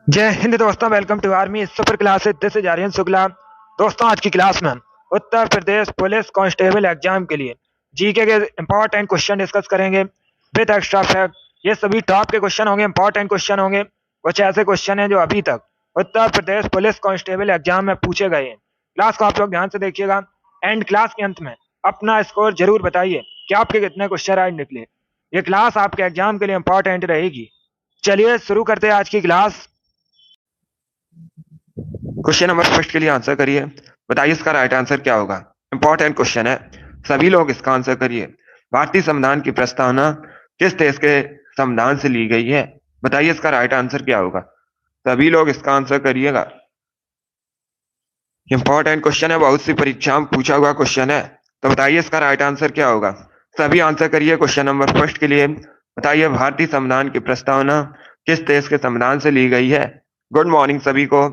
जय हिंद दोस्तों, welcome to army super classes. This is Aryan Shukla. दोस्तों, आज की क्लास में हम Uttar Pradesh police constable exam के लिए जीके के इंपॉर्टेंट क्वेश्चन डिस्कस करेंगे विद एक्स्ट्रा फैक्ट। ये सभी टॉप के क्वेश्चन होंगे, इंपॉर्टेंट क्वेश्चन होंगे। कुछ ऐसे क्वेश्चन हैं जो अभी तक उत्तर प्रदेश पुलिस कांस्टेबल एग्जाम में पूछे गए हैं। क्लास को आप लोग ध्यान से देखिएगा एंड क्लास के अंत में अपना स्कोर जरूर बताइए कि आपके कितने क्वेश्चन राइट निकले। ये क्लास आपके एग्जाम के लिए इंपॉर्टेंट रहेगी। चलिए शुरू करते हैं आज की क्लास। क्वेश्चन नंबर फर्स्ट के लिए आंसर करिए। बताइए इसका राइट आंसर क्या होगा। इंपॉर्टेंट क्वेश्चन है, सभी लोग इसका आंसर करिए। भारतीय संविधान की प्रस्तावना किस देश के संविधान से ली गई है? बताइए इसका राइट आंसर क्या होगा। सभी लोग इसका आंसर करिएगा। इंपॉर्टेंट क्वेश्चन है, बहुत सी परीक्षा में पूछा हुआ क्वेश्चन है, तो बताइए इसका राइट आंसर क्या होगा। सभी आंसर करिए क्वेश्चन नंबर फर्स्ट के लिए। बताइए भारतीय संविधान की प्रस्तावना किस देश के संविधान से ली गई है? गुड मॉर्निंग सभी को।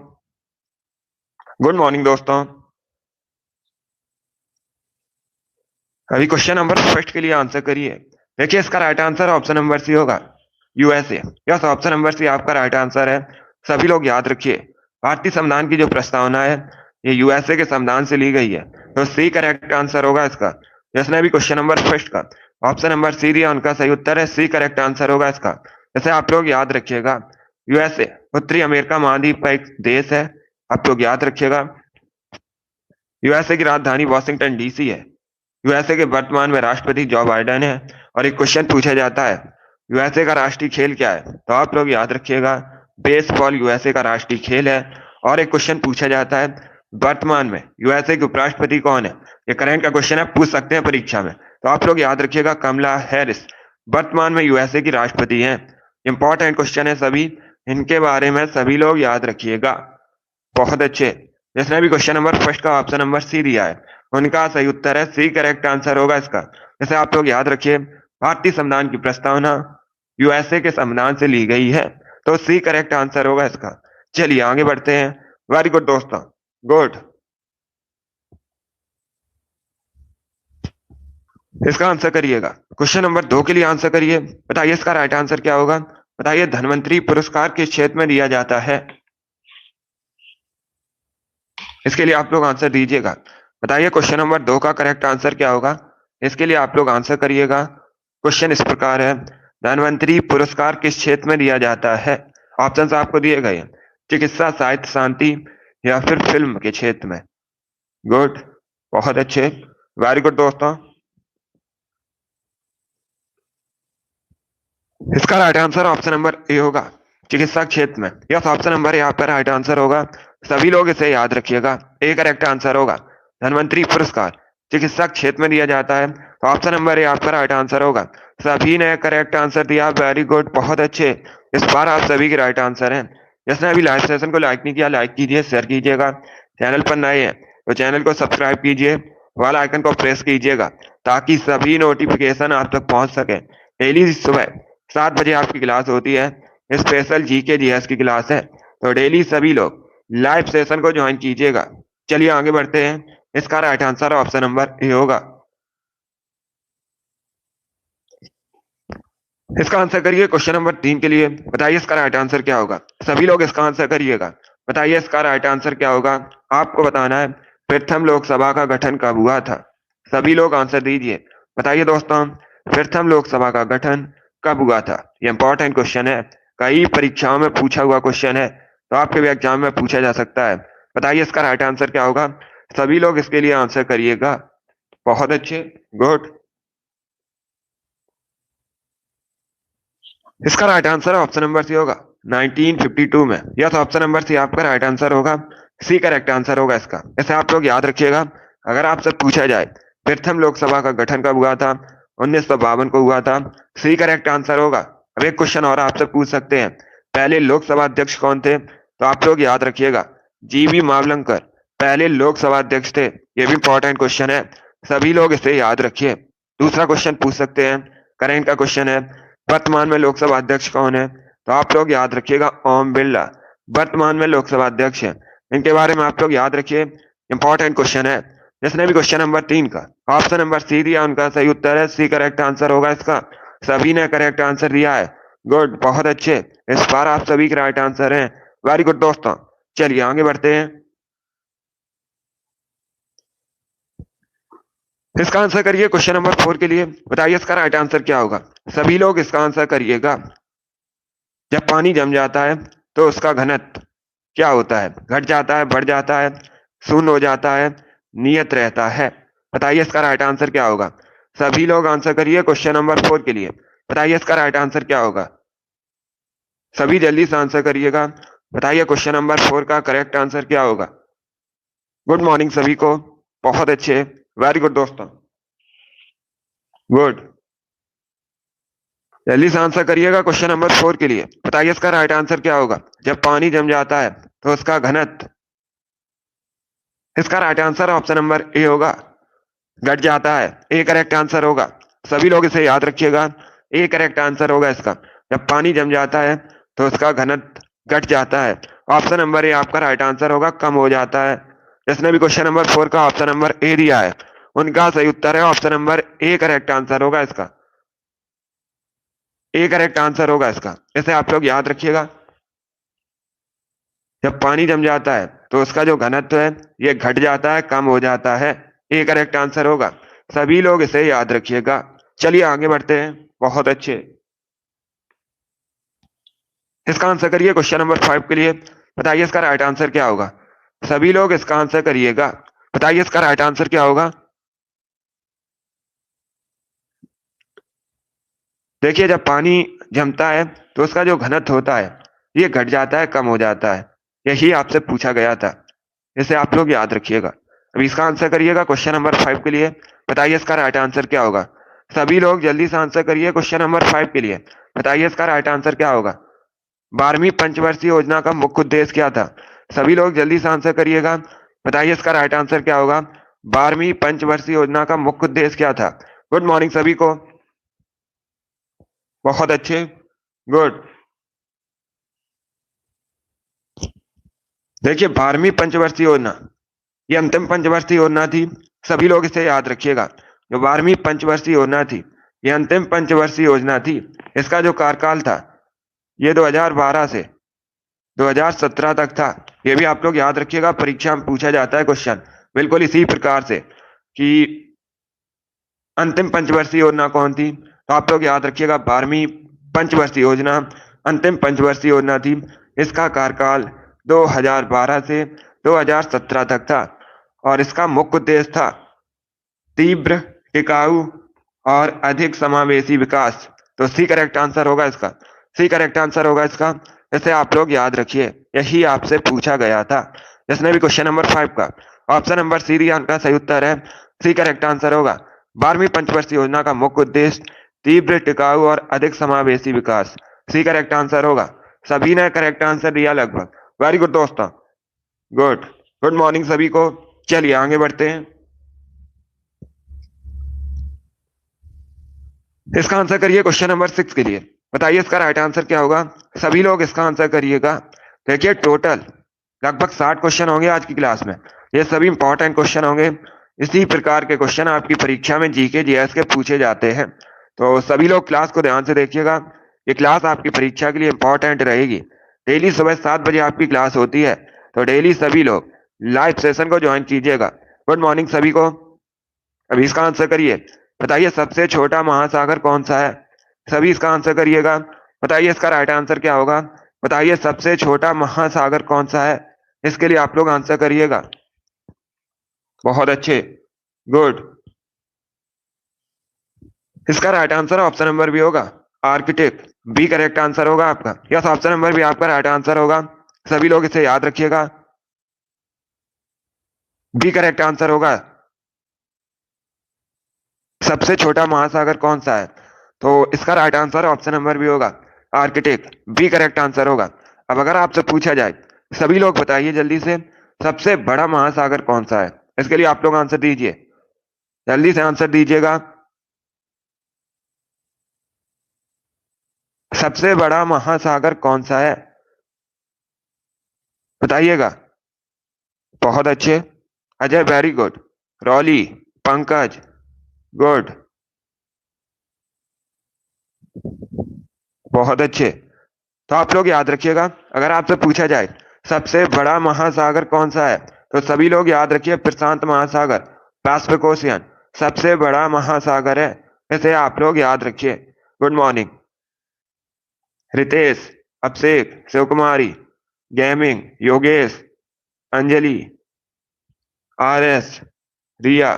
गुड मॉर्निंग दोस्तों। अभी क्वेश्चन नंबर फर्स्ट के लिए आंसर करिए। देखिए इसका right answer option number C होगा, USA. Yes, option number C आपका राइट आंसर है। सभी लोग याद रखिए, भारतीय संविधान की जो प्रस्तावना है ये यूएसए के संविधान से ली गई है, तो सी करेक्ट आंसर होगा इसका। जिसने भी क्वेश्चन नंबर फर्स्ट का ऑप्शन नंबर सी दिया उनका सही उत्तर है, सी करेक्ट आंसर होगा इसका। जैसे आप लोग याद रखिएगा, यूएसए उत्तरी अमेरिका महाद्वीप का एक देश है, आप लोग याद रखिएगा। यूएसए की राजधानी वॉशिंगटन डीसी है। यूएसए के वर्तमान में राष्ट्रपति जो बाइडेन है। और एक क्वेश्चन पूछा जाता है, यूएसए का राष्ट्रीय खेल क्या है? तो आप लोग याद रखिएगा, बेसबॉल यूएसए का राष्ट्रीय खेल है। और एक क्वेश्चन पूछा जाता है, वर्तमान में यूएसए के उपराष्ट्रपति कौन है? ये करंट का क्वेश्चन है, पूछ सकते हैं परीक्षा में, तो आप लोग याद रखिएगा कमला हैरिस वर्तमान में यूएसए की राष्ट्रपति है। इंपॉर्टेंट क्वेश्चन है सभी, इनके बारे में सभी लोग याद रखिएगा। बहुत अच्छे। जिसने भी क्वेश्चन नंबर फर्स्ट का ऑप्शन नंबर सी दिया है उनका सही उत्तर है, सी करेक्ट आंसर होगा इसका। जैसे आप लोग याद रखिए, भारतीय संविधान की प्रस्तावना यूएसए के संविधान से ली गई है, तो सी करेक्ट आंसर होगा इसका। चलिए आगे बढ़ते हैं। वेरी गुड दोस्तों, गुड। इसका आंसर करिएगा। क्वेश्चन नंबर 2 के लिए आंसर करिए। बताइए इसका राइट आंसर क्या होगा। बताइए धन्वंतरी पुरस्कार किस क्षेत्र में दिया जाता है? इसके लिए आप लोग आंसर दीजिएगा। बताइए क्वेश्चन नंबर 2 का करेक्ट आंसर क्या होगा। इसके लिए आप लोग आंसर करिएगा। क्वेश्चन इस प्रकार है, धन्वंतरी पुरस्कार किस क्षेत्र में दिया जाता है? ऑप्शन आपको दिए गए, चिकित्सा, साहित्य, शांति या फिर फिल्म के क्षेत्र में। गुड, बहुत अच्छे, वेरी गुड दोस्तों। इसका right answer option number A होगा, चिकित्सा क्षेत्र में। यस, ऑप्शन नंबर ए आपका राइट आंसर होगा। सभी लोग इसे याद रखिएगा, ए करेक्ट आंसर होगा। धन्वंतरी पुरस्कार चिकित्सा क्षेत्र में दिया जाता है, तो ऑप्शन नंबर ए आपका राइट आंसर होगा। सभी ने करेक्ट आंसर दिया, वेरी गुड, बहुत अच्छे। इस बार आप सभी के राइट आंसर हैं। जिसने अभी लाइव सेशन को लाइक नहीं किया, लाइक कीजिए, शेयर कीजिएगा। चैनल पर नए हैं तो चैनल को सब्सक्राइब कीजिए, वाला आइकन को प्रेस कीजिएगा ताकि सभी नोटिफिकेशन आप तक पहुंच सके। डेली सुबह 7 बजे आपकी क्लास होती है, स्पेशल जीके जीएस की क्लास है, तो डेली सभी लोग लाइव सेशन को ज्वाइन कीजिएगा। चलिए आगे बढ़ते हैं। इसका right answer option number A होगा। इसका आंसर करिए क्वेश्चन नंबर 3 के लिए। बताइए इसका राइट आंसर क्या होगा। सभी लोग इसका आंसर करिएगा। बताइए इसका राइट आंसर क्या होगा। आपको बताना है प्रथम लोकसभा का गठन कब हुआ था। सभी लोग आंसर दीजिए। बताइए दोस्तों, प्रथम लोकसभा का गठन कब हुआ था? ये इंपॉर्टेंट क्वेश्चन है, कई परीक्षाओं में पूछा हुआ क्वेश्चन है, तो आपके भी एग्जाम में पूछा जा सकता है। बताइए इसका राइट आंसर क्या होगा। सभी लोग इसके लिए आंसर करिएगा। बहुत अच्छे, गुड। इसका right answer option number C होगा, 1952 में। यस, ऑप्शन नंबर सी आपका राइट आंसर होगा, सी करेक्ट आंसर होगा इसका। ऐसे आप लोग याद रखिएगा, अगर आपसे पूछा जाए प्रथम लोकसभा का गठन कब हुआ था, 1952 को हुआ था, सी करेक्ट आंसर होगा। अब एक क्वेश्चन और आपसे पूछ सकते हैं, पहले लोकसभा अध्यक्ष कौन थे? तो आप लोग याद रखिएगा, जीवी मावलंकर पहले लोकसभा अध्यक्ष थे। ये भी इंपॉर्टेंट क्वेश्चन है, सभी लोग इसे याद रखिए। दूसरा क्वेश्चन पूछ सकते हैं, करंट का क्वेश्चन है, वर्तमान में लोकसभा अध्यक्ष कौन है? तो आप लोग याद रखिएगा, ओम बिरला वर्तमान में लोकसभा अध्यक्ष है। इनके बारे में आप लोग याद रखिए, इंपॉर्टेंट क्वेश्चन है। जिसने भी क्वेश्चन नंबर 3 का ऑप्शन नंबर सी दिया उनका सही उत्तर है, सी करेक्ट आंसर होगा इसका। सभी ने करेक्ट आंसर दिया है, गुड, बहुत अच्छे। इस बार आप सभी के राइट आंसर हैं। वेरी गुड दोस्तों, चलिए आगे बढ़ते हैं। इसका आंसर करिए क्वेश्चन नंबर 4 के लिए। बताइए इसका राइट आंसर क्या होगा। सभी लोग इसका आंसर करिएगा। जब पानी जम जाता है तो उसका घनत्व क्या होता है? घट जाता है, बढ़ जाता है, शून्य हो जाता है, नियत रहता है। बताइए इसका राइट आंसर क्या होगा। सभी लोग आंसर करिए क्वेश्चन नंबर 4 के लिए। बताइए इसका राइट आंसर क्या होगा। सभी जल्दी से आंसर करिएगा। बताइए क्वेश्चन नंबर 4 का करेक्ट आंसर क्या होगा। गुड मॉर्निंग सभी को, बहुत अच्छे, वेरी गुड दोस्तों, गुड। जल्दी से आंसर करिएगा क्वेश्चन नंबर 4 के लिए। बताइए इसका राइट आंसर क्या होगा। जब पानी जम जाता है तो उसका घनत्व, इसका right answer option number A होगा, घट जाता है। ए करेक्ट आंसर होगा। सभी लोग इसे याद रखिएगा, ए करेक्ट आंसर होगा इसका। जब पानी जम जाता है तो उसका घनत्व घट जाता है। ऑप्शन नंबर ए आपका राइट आंसर होगा, कम हो जाता है। जिसने भी क्वेश्चन नंबर 4 का ऑप्शन नंबर ए दिया है उनका सही उत्तर है option number A correct answer होगा इसका। ए करेक्ट आंसर होगा इसका, इसे आप लोग याद रखिएगा। जब पानी जम जाता है तो उसका जो घनत्व है ये घट जाता है, कम हो जाता है। ए करेक्ट आंसर होगा। सभी लोग इसे याद रखिएगा। चलिए आगे बढ़ते हैं, बहुत अच्छे। इसका आंसर करिए क्वेश्चन नंबर 5 के लिए। बताइए इसका राइट आंसर क्या होगा। सभी लोग इसका आंसर करिएगा। बताइए इसका राइट आंसर क्या होगा। देखिए जब पानी जमता है तो उसका जो घनत्व होता है ये घट जाता है, कम हो जाता है। यही आपसे पूछा गया था, इसे आप लोग याद रखिएगा। अब इसका आंसर करिएगा क्वेश्चन नंबर 5 के लिए। बताइए इसका राइट आंसर क्या होगा। सभी लोग जल्दी से आंसर करिए क्वेश्चन नंबर 5 के लिए। बताइए इसका राइट आंसर क्या होगा। 12वीं पंचवर्षीय योजना का मुख्य उद्देश्य क्या था। सभी लोग जल्दी से आंसर करिएगा। बताइए इसका राइट आंसर क्या होगा। 12वीं पंचवर्षीय योजना का मुख्य उद्देश्य क्या था। गुड मॉर्निंग सभी को, बहुत अच्छे, गुड। देखिए 12वीं पंचवर्षीय योजना ये अंतिम पंचवर्षीय योजना थी। सभी लोग इसे याद रखिएगा। जो 12वीं पंचवर्षीय योजना थी ये अंतिम पंचवर्षीय योजना थी। इसका जो कार्यकाल था ये 2012 से 2017 तक था। ये भी आप लोग याद रखिएगा, परीक्षा में पूछा जाता है क्वेश्चन बिल्कुल इसी प्रकार से कि अंतिम पंचवर्षीय योजना कौन थी। तो आप लोग याद रखिएगा 12वीं पंचवर्षीय योजना अंतिम पंचवर्षीय योजना थी। इसका कार्यकाल 2012 से 2017 तक था और इसका मुख्य उद्देश्य था तीव्र, टिकाऊ और अधिक समावेशी विकास। तो सी करेक्ट आंसर होगा इसका, सी करेक्ट आंसर होगा इसका। इसे आप लोग याद रखिए, यही आपसे पूछा गया था। जिसने भी क्वेश्चन नंबर 5 का ऑप्शन नंबर सी दिया उनका सही उत्तर है, सी करेक्ट आंसर होगा। 12वीं पंचवर्षीय योजना का मुख्य उद्देश्य तीव्र, टिकाऊ और अधिक समावेशी विकास, सी करेक्ट आंसर होगा। सभी ने करेक्ट आंसर दिया लगभग। वेरी गुड दोस्तों, गुड। गुड मॉर्निंग सभी को, चलिए आगे बढ़ते हैं। इसका आंसर करिए क्वेश्चन नंबर 6 के लिए। बताइए इसका राइट आंसर क्या होगा। सभी लोग इसका आंसर करिएगा। देखिए टोटल लगभग 60 क्वेश्चन होंगे आज की क्लास में। ये सभी इंपॉर्टेंट क्वेश्चन होंगे। इसी प्रकार के क्वेश्चन आपकी परीक्षा में जीके जीएस के पूछे जाते हैं। तो सभी लोग क्लास को ध्यान से देखिएगा। ये क्लास आपकी परीक्षा के लिए इंपॉर्टेंट रहेगी। डेली सुबह 7 बजे आपकी क्लास होती है, तो डेली सभी लोग लाइव सेशन को ज्वाइन कीजिएगा। गुड मॉर्निंग सभी को। अभी इसका आंसर करिए। बताइए सबसे छोटा महासागर कौन सा है। सभी इसका आंसर करिएगा। बताइए इसका राइट आंसर क्या होगा। बताइए सबसे छोटा महासागर कौन सा है। इसके लिए आप लोग आंसर करिएगा। बहुत अच्छे, गुड। इसका right answer option number B होगा, आर्किटेक्ट। बी करेक्ट आंसर होगा आपका। यस, ऑप्शन नंबर बी आपका राइट आंसर होगा। सभी लोग इसे याद रखिएगा, बी करेक्ट आंसर होगा। सबसे छोटा महासागर कौन सा है, तो इसका right answer option number B होगा, आर्किटेक्ट। बी करेक्ट आंसर होगा। अब अगर आपसे पूछा जाए, सभी लोग बताइए जल्दी से, सबसे बड़ा महासागर कौन सा है। इसके लिए आप लोग आंसर दीजिए, जल्दी से आंसर दीजिएगा। सबसे बड़ा महासागर कौन सा है, बताइएगा। बहुत अच्छे, Ajay very good, really, Pankaj good, बहुत अच्छे। तो आप लोग याद रखिएगा, अगर आपसे पूछा जाए सबसे बड़ा महासागर कौन सा है, तो सभी लोग याद रखिए प्रशांत महासागर, पैसिफिक ओशियन सबसे बड़ा महासागर है, इसे आप लोग याद रखिए। Good morning Ritesh, Abhishek, Shiv Kumari, gaming, Yogesh, Anjali, R S, Riya,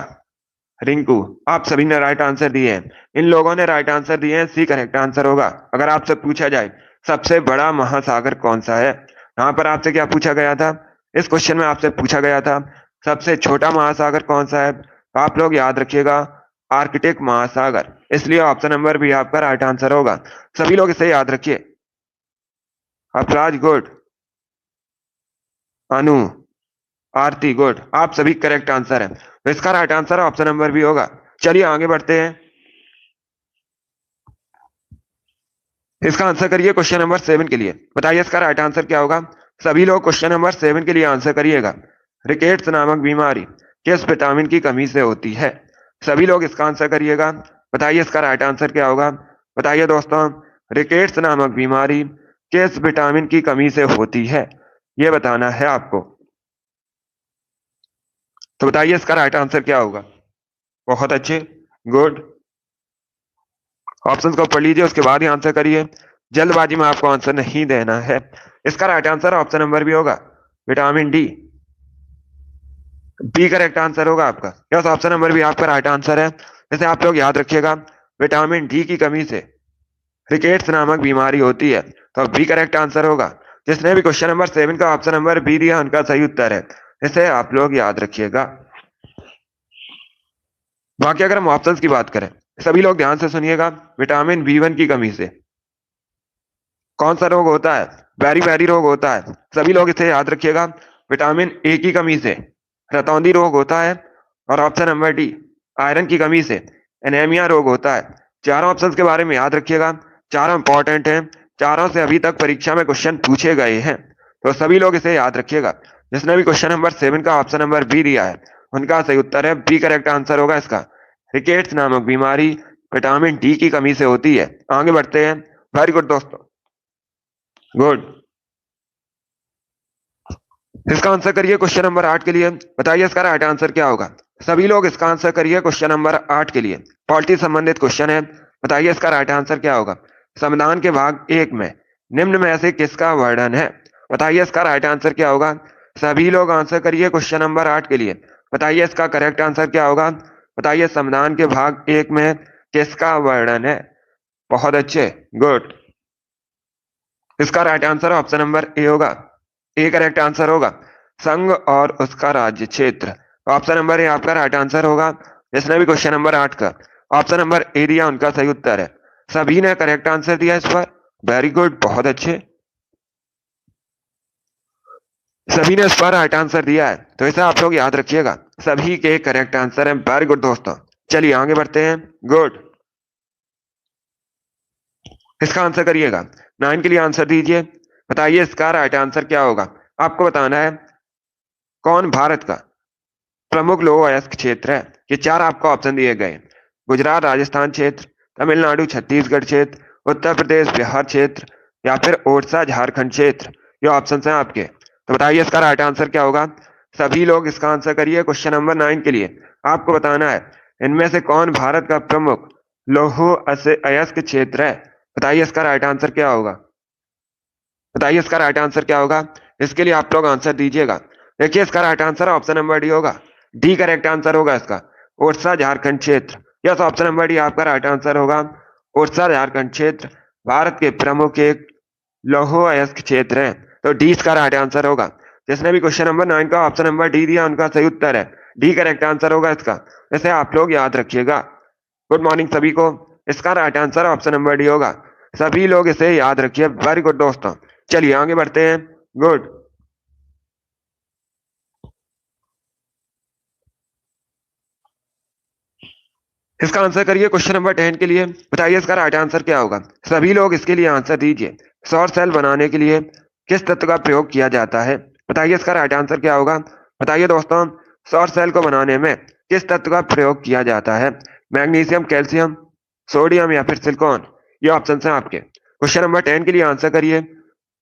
Rinku, आप सभी ने राइट आंसर दिए हैं। इन लोगों ने राइट आंसर दिए हैं, सी करेक्ट आंसर होगा। अगर आपसे पूछा जाए सबसे बड़ा महासागर कौन सा है, यहाँ पर आपसे क्या पूछा गया था, इस क्वेश्चन में आपसे पूछा गया था सबसे छोटा महासागर कौन सा है, तो आप लोग याद रखिएगा आर्कटिक महासागर, इसलिए ऑप्शन नंबर भी आपका राइट आंसर होगा। सभी लोग इसे याद रखिए। अपराज गुड, अनु, आरती गुड, आप सभी करेक्ट आंसर है, तो इसका right answer option number B होगा। चलिए आगे बढ़ते हैं, इसका आंसर करिए क्वेश्चन नंबर 7 के लिए। बताइए इसका राइट आंसर क्या होगा। सभी लोग क्वेश्चन नंबर 7 के लिए आंसर करिएगा। रिकेट्स नामक बीमारी किस विटामिन की कमी से होती है, सभी लोग इसका आंसर करिएगा। बताइए इसका राइट आंसर क्या होगा। बताइए दोस्तों, रिकेट्स नामक बीमारी किस विटामिन की कमी से होती है, यह बताना है आपको। तो बताइए इसका राइट आंसर क्या होगा। बहुत अच्छे, गुड, ऑप्शंस को पढ़ लीजिए, उसके बाद ही आंसर करिए, जल्दबाजी में आपको आंसर नहीं देना है। इसका right answer option number B होगा vitamin D, B correct answer होगा आपका। यस, ऑप्शन नंबर भी आपका राइट आंसर है। जैसे आप लोग याद रखिएगा विटामिन डी की कमी से रिकेट्स नामक बीमारी होती है, तो बी करेक्ट आंसर होगा। जिसने भी क्वेश्चन नंबर 7 का ऑप्शन नंबर बी दिया उनका सही उत्तर है, इसे आप लोग याद रखिएगा। बाकी अगर हम ऑप्शंस की बात करें, सभी लोग ध्यान से सुनिएगा, विटामिन बी1 की कमी से कौन सा रोग होता है, बैरी बैरी रोग होता है, सभी लोग इसे याद रखिएगा। विटामिन ए की कमी से रतौंधी रोग होता है, और ऑप्शन नंबर डी आयरन की कमी से एनीमिया रोग होता है। चारों ऑप्शंस के बारे में याद रखिएगा, चारों इंपॉर्टेंट हैं, चारों से अभी तक परीक्षा में क्वेश्चन पूछे गए हैं, तो सभी लोग इसे याद रखिएगा। जिसने भी क्वेश्चन नंबर 7 का ऑप्शन नंबर बी दिया है उनका सही उत्तर है बी करेक्ट आंसर होगा इसका। रिकेट्स नामक बीमारी विटामिन डी की कमी से होती है। आगे बढ़ते हैं, वेरी गुड दोस्तों, गुड। इसका आंसर करिए क्वेश्चन नंबर 8 के लिए। बताइए इसका राइट आंसर क्या होगा। सभी लोग इसका आंसर करिए क्वेश्चन नंबर 8 के लिए, पॉलिटी संबंधित क्वेश्चन है। बताइए इसका राइट आंसर क्या होगा। संविधान के भाग 1 में निम्न में से किसका वर्णन है, बताइए इसका राइट आंसर क्या होगा। सभी लोग आंसर करिए क्वेश्चन नंबर 8 के लिए। बताइए इसका करेक्ट आंसर क्या होगा। बताइए संविधान के भाग 1 में किसका वर्णन है। बहुत अच्छे, गुड। इसका right answer option number A होगा, ए करेक्ट आंसर होगा, संघ और उसका राज्य क्षेत्र। ऑप्शन नंबर ए आपका राइट आंसर होगा। जिसने भी क्वेश्चन नंबर 8 का ऑप्शन नंबर ए दिया उनका सही उत्तर है। सभी ने करेक्ट आंसर दिया इस पर, वेरी गुड, बहुत अच्छे, सभी ने इस पर राइट आंसर दिया है, तो इसे आप लोग याद रखिएगा, सभी के करेक्ट आंसर है। वेरी गुड दोस्तों, चलिए आगे बढ़ते हैं, गुड। इसका आंसर करिएगा, 9 के लिए आंसर दीजिए। बताइए इसका राइट आंसर क्या होगा। आपको बताना है कौन भारत का प्रमुख लौह अयस्क क्षेत्र है। ये 4 आपको ऑप्शन दिए गए, गुजरात राजस्थान क्षेत्र, तमिलनाडु छत्तीसगढ़ क्षेत्र, उत्तर प्रदेश बिहार क्षेत्र, या फिर ओडिशा झारखंड क्षेत्र। ये ऑप्शन हैं आपके, तो बताइए इसका राइट आंसर क्या होगा। सभी लोग इसका आंसर करिए क्वेश्चन नंबर 9 के लिए। आपको बताना है इनमें से कौन भारत का प्रमुख लौह अयस्क क्षेत्र है। बताइए इसका राइट आंसर क्या होगा। बताइए इसका राइट आंसर क्या होगा। इसके लिए आप लोग आंसर दीजिएगा। देखिए इसका right answer option number D होगा, डी करेक्ट आंसर होगा इसका, ओडिशा झारखंड क्षेत्र। यस, ऑप्शन नंबर डी आपका राइट आंसर होगा, ओडिशा झारखंड क्षेत्र भारत के प्रमुख एक लौह अयस्क क्षेत्र है, तो डी इसका राइट आंसर होगा। जिसने भी क्वेश्चन नंबर 9 का ऑप्शन नंबर डी दिया उनका सही उत्तर है, डी करेक्ट आंसर होगा इसका, इसे आप लोग याद रखिएगा। गुड मॉर्निंग सभी को, इसका right answer option number D होगा, सभी लोग इसे याद रखिए। वेरी गुड दोस्तों, चलिए आगे बढ़ते हैं, गुड। इसका आंसर करिए क्वेश्चन नंबर 10 के लिए। बताइए इसका राइट आंसर क्या होगा। सभी लोग इसके लिए आंसर दीजिए। सौर सेल बनाने के लिए किस तत्व का प्रयोग किया जाता है। बताइए इसका राइट आंसर क्या होगा। बताइए दोस्तों, सौर सेल को बनाने में किस तत्व का प्रयोग किया जाता है। मैग्नीशियम, कैल्शियम, सोडियम या फिर सिलिकॉन। ये ऑप्शन हैं आपके। क्वेश्चन नंबर 10 के लिए आंसर करिए।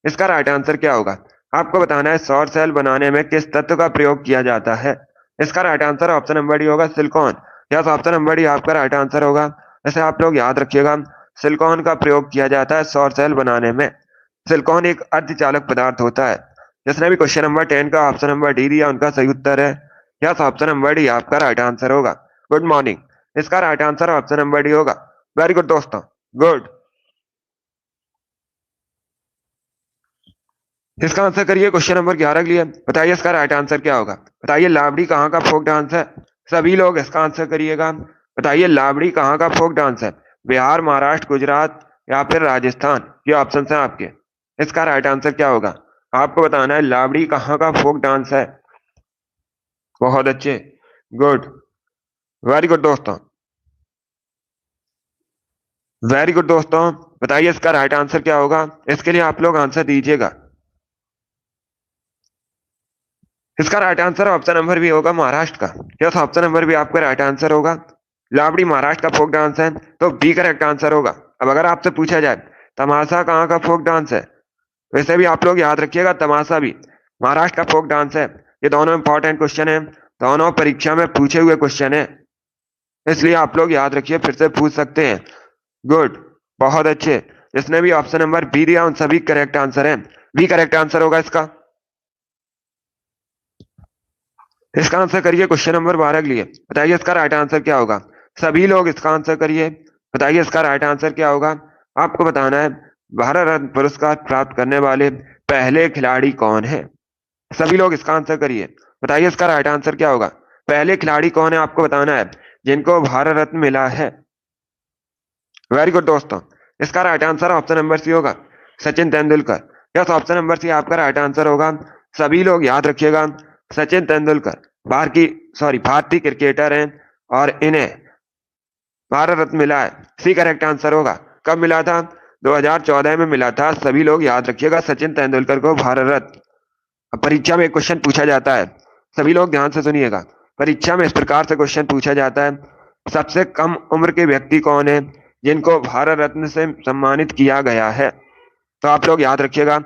इसका राइट आंसर क्या होगा? आपको बताना है सौर सेल बनाने में किस तत्व का प्रयोग किया जाता है। इसका right answer option number D होगा, silicon. Yes, option number D आपका राइट आंसर होगा। ऐसे आप लोग याद रखिएगा, सिलिकॉन का प्रयोग किया जाता है सौर सेल बनाने में। सिलिकॉन एक अर्धचालक पदार्थ होता है। जिसने भी क्वेश्चन नंबर 10 का ऑप्शन नंबर डी दिया उनका सही उत्तर है। यस, ऑप्शन नंबर डी आपका राइट आंसर होगा। Good morning. इसका right answer option number D होगा। वेरी गुड दोस्तों, गुड। इसका आंसर करिए क्वेश्चन नंबर 11 के लिए। बताइए इसका राइट आंसर क्या होगा? बताइए लावड़ी कहाँ का फोक डांस है? सभी लोग इसका आंसर करिएगा। बताइए लावड़ी कहाँ का फोक डांस है? बिहार, महाराष्ट्र, गुजरात या फिर राजस्थान? ये ऑप्शन है आपके। इसका राइट आंसर क्या होगा? आपको बताना है लावड़ी कहाँ का फोक डांस है। बहुत अच्छे, गुड, वेरी गुड दोस्तों, वेरी गुड दोस्तों। बताइए इसका राइट आंसर क्या होगा? इसके लिए आप लोग आंसर दीजिएगा। इसका right answer option number B होगा महाराष्ट्र का। यस, ऑप्शन नंबर भी आपका राइट आंसर होगा। लावड़ी महाराष्ट्र का फोक डांस है, तो बी करेक्ट आंसर होगा। अब अगर आपसे पूछा जाए तमाशा कहाँ का फोक डांस है, वैसे भी आप लोग याद रखिएगा तमाशा भी महाराष्ट्र का फोक डांस है। ये दोनों इंपॉर्टेंट क्वेश्चन है, दोनों परीक्षा में पूछे हुए क्वेश्चन है, इसलिए आप लोग याद रखिए, फिर से पूछ सकते हैं। गुड, बहुत अच्छे। जिसने भी ऑप्शन नंबर बी दिया उन सभी करेक्ट आंसर है। बी करेक्ट आंसर होगा इसका। इसका आंसर करिए क्वेश्चन नंबर 12 के लिए। बताइए इसका राइट आंसर क्या होगा? सभी लोग इसका आंसर करिए। बताइए इसका राइट आंसर क्या होगा? आपको बताना है भारत रत्न पुरस्कार प्राप्त करने वाले पहले खिलाड़ी कौन है? सभी लोग इसका आंसर करिए। बताइए इसका राइट आंसर क्या होगा? पहले खिलाड़ी कौन है आपको बताना है जिनको भारत रत्न मिला है। वेरी गुड दोस्तों। इसका right answer option number C होगा, Sachin Tendulkar. Yes, option number C आपका राइट आंसर होगा। सभी लोग याद रखिएगा, सचिन तेंदुलकर भारतीय क्रिकेटर हैं और इन्हें भारत रत्न मिला है। सी करेक्ट आंसर होगा। कब मिला था? 2014 में मिला था। सभी लोग याद रखिएगा सचिन तेंदुलकर को भारत रत्न। अब परीक्षा में एक क्वेश्चन पूछा जाता है, सभी लोग ध्यान से सुनिएगा। परीक्षा में इस प्रकार से क्वेश्चन पूछा जाता है, सबसे कम उम्र के व्यक्ति कौन है जिनको भारत रत्न से सम्मानित किया गया है? तो आप लोग याद रखिएगा,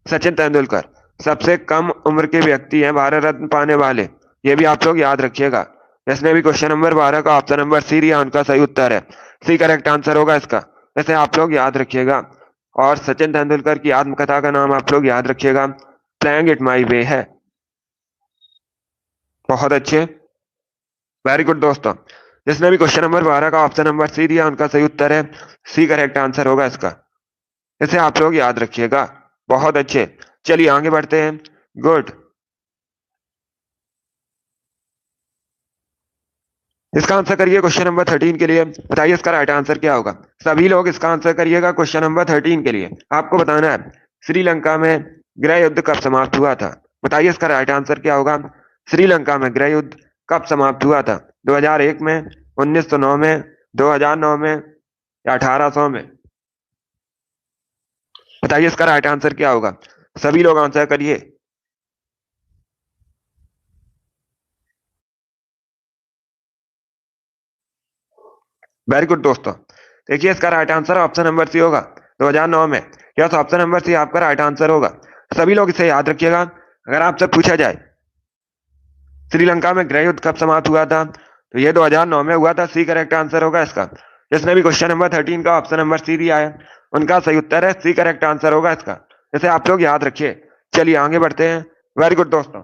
सचिन तेंदुलकर सबसे कम उम्र के व्यक्ति हैं भारत रत्न पाने वाले। ये भी आप लोग याद रखिएगा। जिसने भी क्वेश्चन नंबर 12 का ऑप्शन नंबर सी दिया उनका सही उत्तर है। सी करेक्ट आंसर होगा इसका। ऐसे आप लोग याद रखिएगा। और सचिन तेंदुलकर की आत्मकथा का नाम आप लोग याद रखिएगा, प्लेइंग इट माई वे है। बहुत अच्छे, वेरी गुड दोस्तों। जिसने भी क्वेश्चन नंबर 12 का ऑप्शन नंबर सी दिया उनका सही उत्तर है। सी करेक्ट आंसर होगा इसका। इसे आप लोग याद रखिएगा। बहुत अच्छे, चलिए आगे बढ़ते हैं। गुड। इसका आंसर करिए क्वेश्चन नंबर 13 के लिए। बताइए इसका राइट आंसर क्या होगा? सभी लोग इसका आंसर करिएगा क्वेश्चन नंबर 13 के लिए। आपको बताना है श्रीलंका में गृह युद्ध कब समाप्त हुआ था? बताइए इसका राइट आंसर क्या होगा? श्रीलंका में गृह युद्ध कब समाप्त हुआ था? 2001 में, 1909 में, 2009 में या 1800 में? बताइए इसका राइट आंसर क्या होगा? सभी लोग आंसर करिए। वेरी गुड दोस्तों। देखिए इसका right answer option number C होगा, 2009 में। यस, ऑप्शन नंबर सी आपका राइट आंसर होगा। सभी लोग इसे याद रखिएगा। अगर आपसे पूछा जाए श्रीलंका में गृह युद्ध कब समाप्त हुआ था, तो ये 2009 में हुआ था। सी करेक्ट आंसर होगा इसका। जिसने भी क्वेश्चन नंबर 13 का ऑप्शन नंबर सी दिया है उनका सही उत्तर है। सी करेक्ट आंसर होगा इसका। इसे आप लोग याद रखिए। चलिए आगे बढ़ते हैं। वेरी गुड दोस्तों।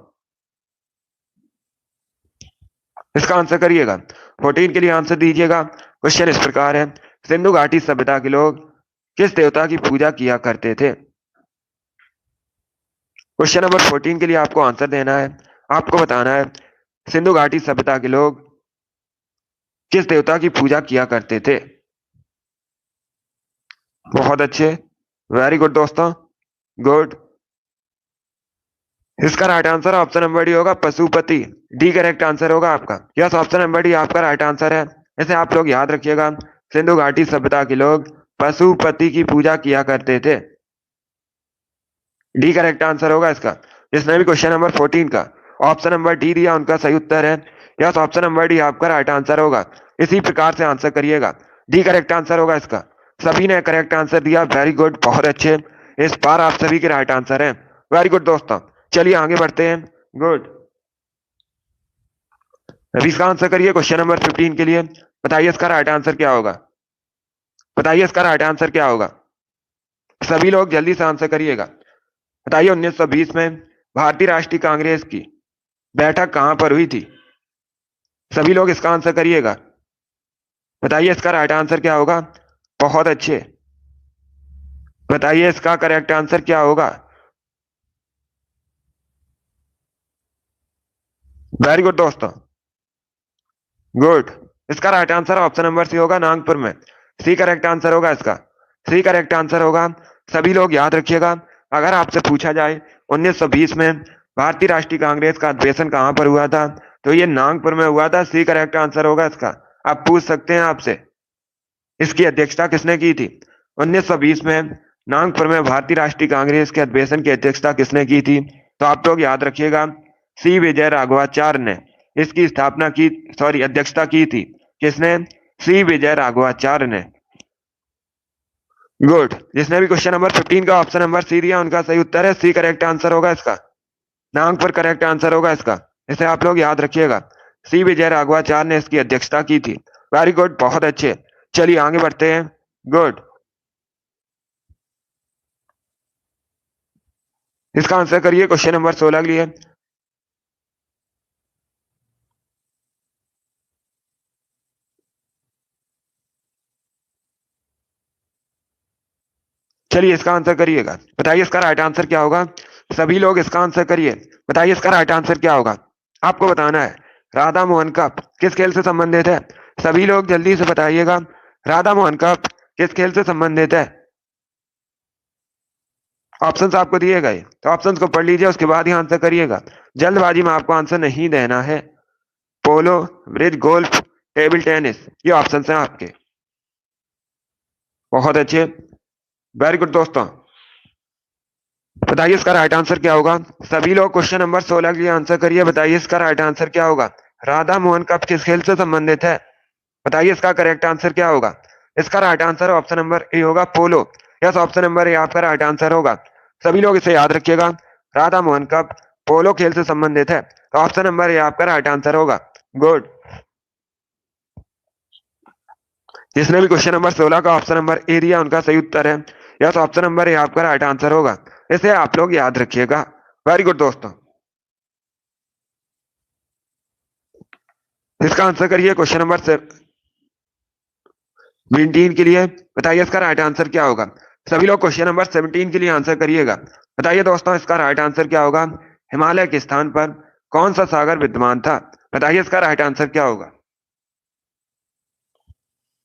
इसका आंसर करिएगा। 14 के लिए आंसर दीजिएगा। क्वेश्चन इस प्रकार है, सिंधु घाटी सभ्यता के लोग किस देवता की पूजा किया करते थे? क्वेश्चन नंबर 14 के लिए आपको आंसर देना है। आपको बताना है सिंधु घाटी सभ्यता के लोग किस देवता की पूजा किया करते थे? बहुत अच्छे, वेरी गुड दोस्तों, गुड। इसका right answer option number D होगा, पशुपति। डी करेक्ट आंसर होगा आपका। यस, ऑप्शन नंबर डी आपका राइट आंसर है। ऐसे आप लोग याद रखिएगा, सिंधु घाटी सभ्यता के लोग पशुपति की पूजा किया करते थे। डी करेक्ट आंसर होगा इसका। जिसने भी क्वेश्चन नंबर 14 का ऑप्शन नंबर डी दिया उनका सही उत्तर है। यस, ऑप्शन नंबर डी आपका राइट आंसर होगा। इसी प्रकार से आंसर करिएगा। डी करेक्ट आंसर होगा इसका। सभी ने करेक्ट आंसर दिया, वेरी गुड, बहुत अच्छे। इस बार आप सभी के राइट आंसर है। वेरी गुड दोस्तों, चलिए आगे बढ़ते हैं। गुड। अभी इसका आंसर करिए क्वेश्चन नंबर 15 के लिए। बताइए इसका राइट आंसर क्या होगा। बताइए इसका राइट आंसर क्या होगा। सभी लोग जल्दी से आंसर करिएगा। बताइए 1920 में भारतीय राष्ट्रीय कांग्रेस की बैठक कहां पर हुई थी। सभी लोग इसका आंसर करिएगा। बताइए इसका राइट आंसर क्या होगा। बहुत अच्छे। बताइए इसका करेक्ट आंसर क्या होगा। वेरी गुड दोस्तों, गुड। इसका right answer option number C होगा, नागपुर में। सी करेक्ट आंसर होगा इसका। सी करेक्ट आंसर होगा। सभी लोग याद रखिएगा, अगर आपसे पूछा जाए 1920 में भारतीय राष्ट्रीय कांग्रेस का अधिवेशन कहां पर हुआ था, तो ये नागपुर में हुआ था। सी करेक्ट आंसर होगा इसका। आप पूछ सकते हैं आपसे इसकी अध्यक्षता किसने की थी। 1920 में नागपुर में भारतीय राष्ट्रीय कांग्रेस के अधिवेशन की अध्यक्षता किसने की थी, तो आप लोग याद रखिएगा, सी विजय राघवाचार्य ने इसकी स्थापना की, सॉरी अध्यक्षता की थी। किसने। सी विजय राघवाचार्य ने। गुड। जिसने भी क्वेश्चन नंबर 15 का ऑप्शन नंबर सी दिया उनका सही उत्तर है। सी करेक्ट आंसर होगा इसका। नागपुर करेक्ट आंसर होगा इसका। इसे आप लोग याद रखिएगा, सी विजय राघवाचार्य ने इसकी अध्यक्षता की थी। वेरी गुड, बहुत अच्छे। चलिए आगे बढ़ते हैं। गुड। इसका आंसर करिए क्वेश्चन नंबर 16 के लिए। चलिए इसका आंसर करिएगा। बताइए इसका राइट आंसर क्या होगा। सभी लोग इसका आंसर करिए। बताइए इसका राइट आंसर क्या होगा। आपको बताना है राधा मोहन कप किस खेल से संबंधित है। सभी लोग जल्दी से बताइएगा, राधा मोहन कप किस खेल से संबंधित है। ऑप्शंस आपको दिए गए, तो ऑप्शंस को पढ़ लीजिए, उसके बाद ही आंसर करिएगा। जल्दबाजी में आपको आंसर नहीं देना है। पोलो, ब्रिज गोल्फ, टेबल टेनिस, ये ऑप्शंस हैं आपके। बहुत अच्छे। वेरी गुड दोस्तों, बताइए इसका राइट आंसर क्या होगा। सभी लोग क्वेश्चन नंबर 16 के लिए आंसर करिए। बताइए इसका राइट आंसर क्या होगा। राधा मोहन कप किस खेल से संबंधित है। बताइए इसका करेक्ट आंसर क्या होगा। इसका right answer option number A होगा, पोलो। यस, ऑप्शन नंबर ए आपका राइट आंसर होगा। सभी लोग इसे याद रखिएगा, राधा मोहन कप पोलो खेल से संबंधित है, तो ऑप्शन नंबर ए आपका राइट आंसर होगा। गुड। जिसने भी क्वेश्चन नंबर 16 का ऑप्शन नंबर ए दिया उनका सही उत्तर है। यस, ऑप्शन नंबर ए आपका राइट आंसर होगा। इसे आप लोग याद रखिएगा। वेरी गुड दोस्तों, इसका आंसर करिए क्वेश्चन नंबर 17 के लिए। बताइए इसका राइट आंसर क्या होगा। सभी लोग क्वेश्चन नंबर 17 के लिए आंसर करिएगा। बताइए दोस्तों इसका राइट आंसर क्या होगा। हिमालय के स्थान पर कौन सा सागर विद्यमान था। बताइए इसका राइट आंसर क्या होगा।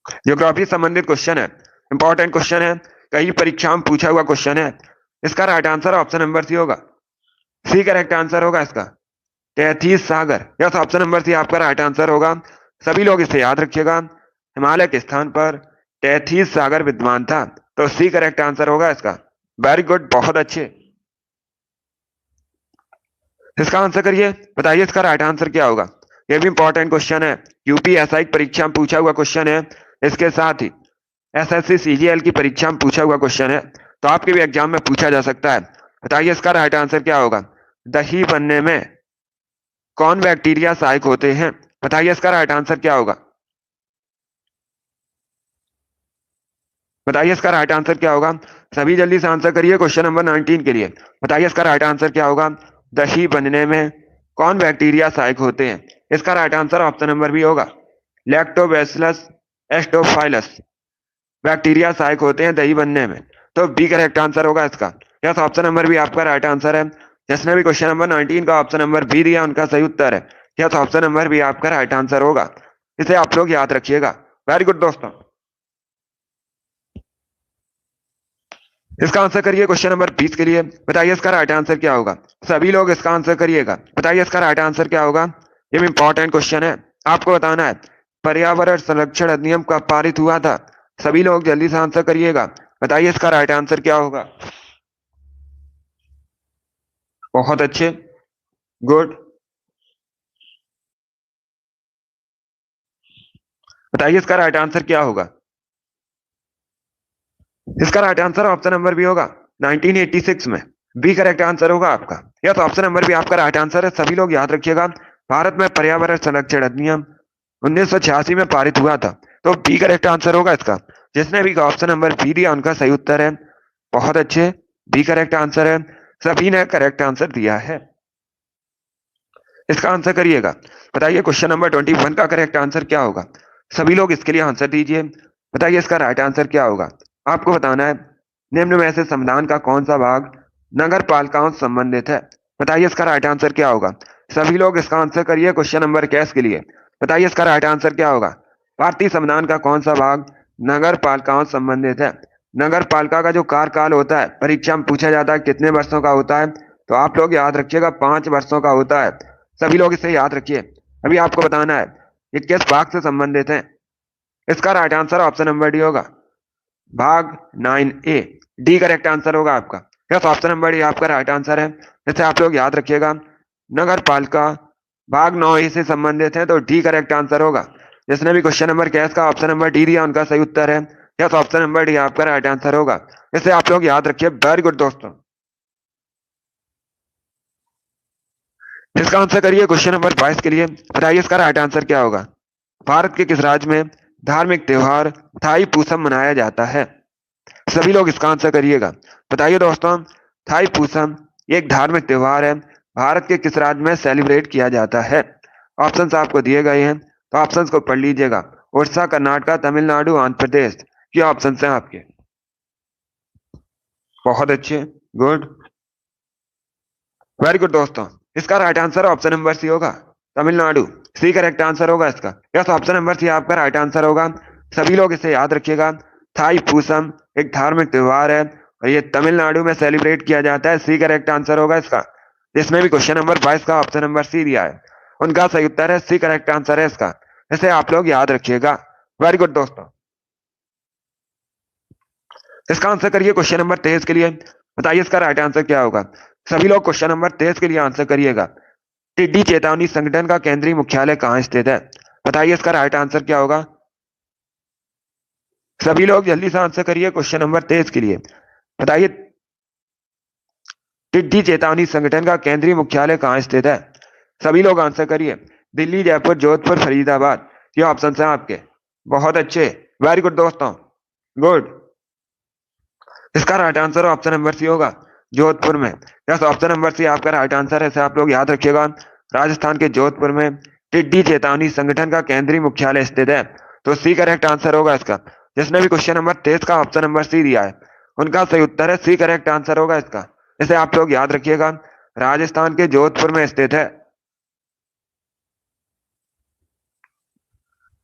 ज्योग्राफी संबंधित क्वेश्चन है, इंपॉर्टेंट क्वेश्चन है, कई परीक्षाओं में पूछा हुआ क्वेश्चन है। इसका right answer option number C होगा। सी करेक्ट आंसर होगा इसका। तैतीस सागर, यस, ऑप्शन नंबर सी आपका राइट आंसर होगा। सभी लोग इसे याद रखिएगा, हिमालय के स्थान पर 33 सागर विद्यमान था, तो सी करेक्ट आंसर होगा इसका। वेरी गुड, बहुत अच्छे। इसका आंसर करिए। बताइए इसका राइट आंसर क्या होगा। यह भी इंपॉर्टेंट क्वेश्चन है, यूपीएसआई परीक्षा में पूछा हुआ क्वेश्चन है। इसके साथ ही एसएससी सीजीएल की परीक्षा में पूछा हुआ क्वेश्चन है, तो आपके भी एग्जाम में पूछा जा सकता है। बताइए इसका राइट आंसर क्या होगा। दही बनने में कौन बैक्टीरिया सहायक होते हैं। बताइए इसका राइट आंसर क्या होगा। बताइए इसका राइट आंसर क्या होगा। सभी जल्दी से आंसर करिए क्वेश्चन नंबर 19 के लिए। बताइए इसका राइट आंसर क्या होगा। दही बनने में कौन बैक्टीरिया सहायक होते हैं। इसका right answer option number B होगा, लैक्टोबैसिलस एस्टोफाइलस बैक्टीरिया सहायक होते हैं दही बनने में, तो बी करेक्ट आंसर होगा इसका। यस, ऑप्शन नंबर बी आपका राइट आंसर है। जिसने भी क्वेश्चन नंबर 19 का ऑप्शन नंबर बी दिया उनका सही उत्तर है। यस, ऑप्शन नंबर बी आपका राइट आंसर होगा। इसे आप लोग याद रखिएगा। वेरी गुड दोस्तों, इसका आंसर करिए क्वेश्चन नंबर 20 के लिए। बताइए इसका राइट आंसर क्या होगा। सभी लोग इसका आंसर करिएगा। बताइए इसका राइट आंसर क्या होगा। ये भी इंपॉर्टेंट क्वेश्चन है, आपको बताना है पर्यावरण संरक्षण अधिनियम कब पारित हुआ था। सभी लोग जल्दी से आंसर करिएगा। बताइए इसका राइट आंसर क्या होगा। बहुत अच्छे, गुड। बताइए इसका राइट आंसर क्या होगा। इसका right answer option number B होगा, 1986 में। बी करेक्ट आंसर होगा आपका। यस, ऑप्शन नंबर बी आपका राइट आंसर है। सभी लोग याद रखिएगा, भारत में पर्यावरण संरक्षण अधिनियम 1986 में पारित हुआ था, तो बी करेक्ट आंसर होगा इसका। जिसने भी ऑप्शन नंबर बी दिया उनका सही उत्तर है। बहुत अच्छे, बी करेक्ट आंसर है। सभी ने करेक्ट आंसर दिया है। इसका आंसर करिएगा। बताइए क्वेश्चन नंबर 21 का करेक्ट आंसर क्या होगा। सभी लोग इसके लिए आंसर दीजिए। बताइए इसका राइट आंसर क्या होगा। आपको बताना है निम्न में से संविधान का कौन सा भाग नगर पालिकाओं से संबंधित है। बताइए इसका राइट आंसर क्या होगा। सभी लोग इसका आंसर करिए क्वेश्चन नंबर 21 के लिए। बताइए इसका राइट आंसर क्या होगा। भारतीय संविधान का कौन सा भाग नगर पालिकाओं से संबंधित है। नगर पालिका का जो कार्यकाल होता है, परीक्षा में पूछा जाता है कितने वर्षों का होता है, तो आप लोग याद रखिएगा 5 वर्षों का होता है। सभी लोग इसे याद रखिए। अभी आपको बताना है ये किस भाग से संबंधित है। इसका right answer option number D होगा, भाग 9A। डी करेक्ट आंसर होगा आपका। यस, ऑप्शन नंबर डी आपका राइट आंसर है। इसे आप लोग याद रखिएगा, नगर पालिका भाग 9A से संबंधित है, तो डी करेक्ट आंसर होगा। जिसने भी क्वेश्चन नंबर कैस का ऑप्शन नंबर डी दिया उनका सही उत्तर है। यस, ऑप्शन नंबर डी आपका राइट आंसर होगा। इसे आप लोग याद रखिए। वेरी गुड दोस्तों। इसका आंसर करिए क्वेश्चन नंबर 22 के लिए। बताइए इसका राइट आंसर क्या होगा। भारत के किस राज्य में धार्मिक त्योहार थाई पूसम मनाया जाता है। सभी लोग इसका आंसर करिएगा। बताइए दोस्तों, थाई पूसम ये एक धार्मिक त्योहार है, भारत के किस राज्य में सेलिब्रेट किया जाता है। ऑप्शंस आपको दिए गए हैं, तो ऑप्शंस को पढ़ लीजिएगा। उड़ीसा, कर्नाटक, तमिलनाडु, आंध्र प्रदेश, ये ऑप्शंस हैं आपके। बहुत अच्छे, गुड, वेरी गुड दोस्तों। इसका right answer option number C होगा, तमिलनाडु। सी करेक्ट आंसर होगा इसका। यस, ऑप्शन नंबर सी आपका राइट आंसर होगा। सभी लोग इसे याद रखिएगा। थाई पूसम एक धार्मिक त्योहार है और ये तमिलनाडु में सेलिब्रेट किया जाता है। सी करेक्ट आंसर होगा इसका। जिसमें भी क्वेश्चन नंबर 22 का ऑप्शन नंबर सी दिया है उनका सही उत्तर है। सी करेक्ट आंसर है इसका। इसे आप लोग याद रखिएगा। वेरी गुड दोस्तों। इसका आंसर करिए क्वेश्चन नंबर 23 के लिए। बताइए इसका राइट आंसर क्या होगा। सभी लोग क्वेश्चन नंबर 23 के लिए आंसर करिएगा। टिड्डी चेतावनी संगठन का केंद्रीय मुख्यालय कहाँ स्थित है। बताइए इसका राइट आंसर क्या होगा। सभी लोग जल्दी से आंसर करिए क्वेश्चन नंबर 23 के लिए। बताइए टिड्डी चेतावनी संगठन का केंद्रीय मुख्यालय कहाँ स्थित है। सभी लोग आंसर करिए। दिल्ली, जयपुर, जोधपुर, फरीदाबाद, ये ऑप्शन है आपके। बहुत अच्छे, वेरी गुड दोस्तों, गुड। इसका right answer option number C होगा, जोधपुर में। यस, ऑप्शन नंबर सी आपका राइट आंसर है। इसे आप लोग याद रखिएगा। राजस्थान के जोधपुर में टिड्डी चेतावनी संगठन का केंद्रीय मुख्यालय स्थित है, तो सी करेक्ट आंसर होगा इसका। जिसने भी क्वेश्चन नंबर 23 का ऑप्शन नंबर सी दिया है उनका सही उत्तर है। सी करेक्ट आंसर होगा इसका। इसे आप लोग याद रखिएगा, राजस्थान के जोधपुर में स्थित है।